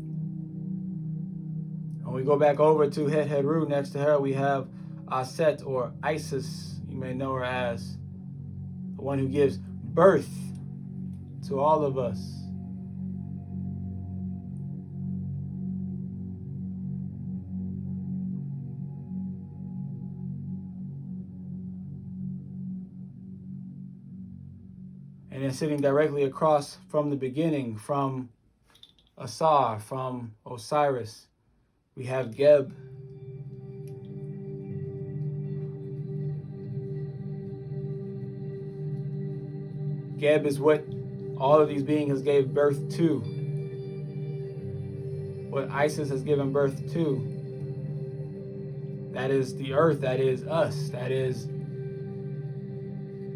When we go back over to Het Heru, next to her we have Aset, or Isis, you may know her as, the one who gives birth to all of us. And then sitting directly across from the beginning, from Asar, from Osiris, we have Geb. Geb is what all of these beings gave birth to. what Isis has given birth to. That is the earth, that is us, that is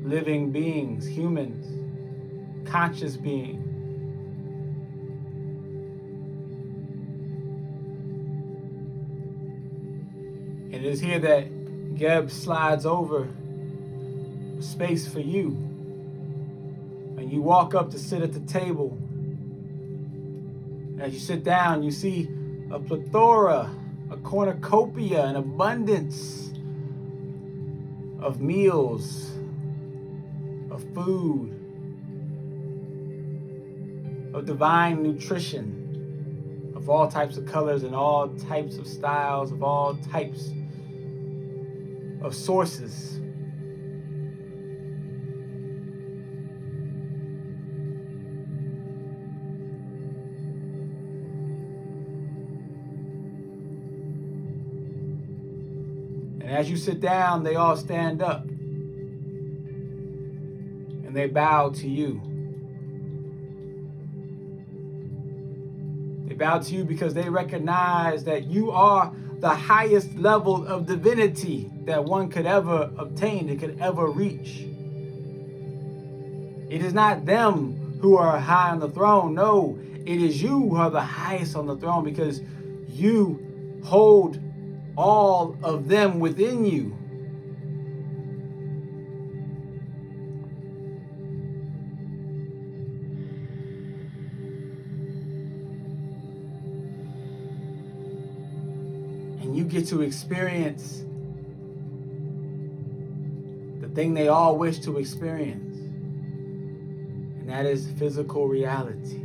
living beings, humans, conscious beings. And it is here that Geb slides over space for you. And you walk up to sit at the table. As you sit down, you see a plethora, a cornucopia, an abundance of meals, of food, of divine nutrition, of all types of colors and all types of styles, of all types of sources. And as you sit down, they all stand up and they bow to you. They bow to you because they recognize that you are the highest level of divinity that one could ever obtain, that could ever reach. It is not them who are high on the throne. No, it is you who are the highest on the throne because you hold all of them within you. And you get to experience the thing they all wish to experience, and that is physical reality.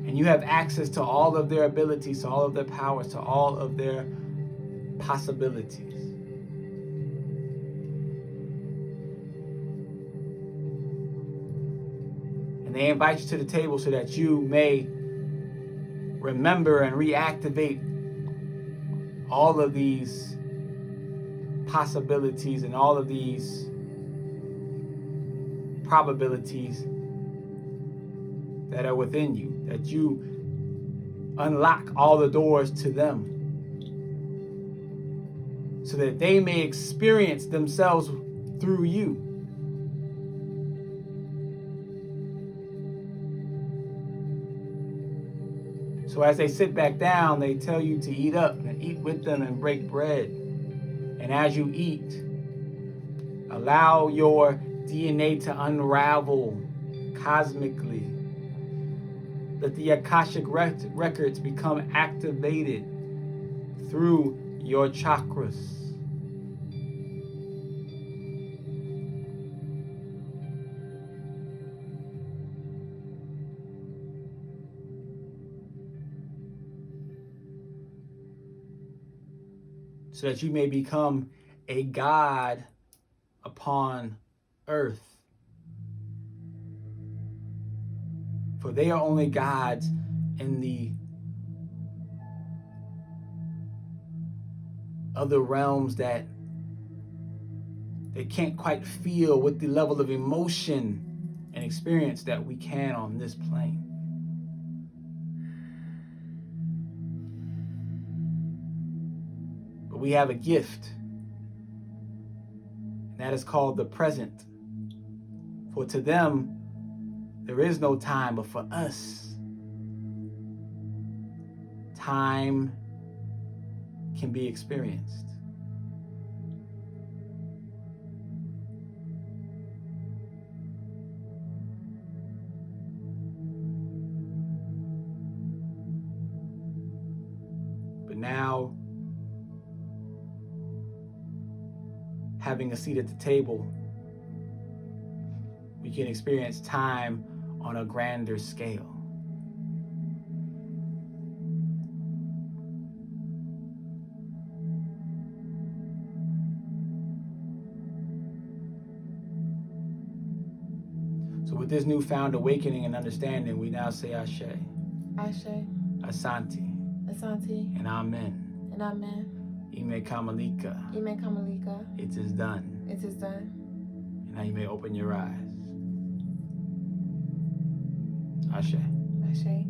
And you have access to all of their abilities, to all of their powers, to all of their possibilities. And they invite you to the table so that you may remember and reactivate all of these possibilities and all of these probabilities that are within you, that you unlock all the doors to them so that they may experience themselves through you. So as they sit back down, they tell you to eat up and eat with them and break bread. And as you eat, allow your DNA to unravel cosmically. Let the Akashic records become activated through your chakras. So that you may become a god upon earth. For they are only gods in the other realms that they can't quite feel with the level of emotion and experience that we can on this plane. But we have a gift, and that is called the present. For to them, there is no time, but for us, time can be experienced. But now, having a seat at the table, we can experience time on a grander scale. So with this newfound awakening and understanding, we now say Ashe, Ashe, Asante, Asante, and Amen. and Amen. Ime Kamalika. Ime Kamalika. It is done. It is done. And now you may open your eyes. Ashe. Ashe.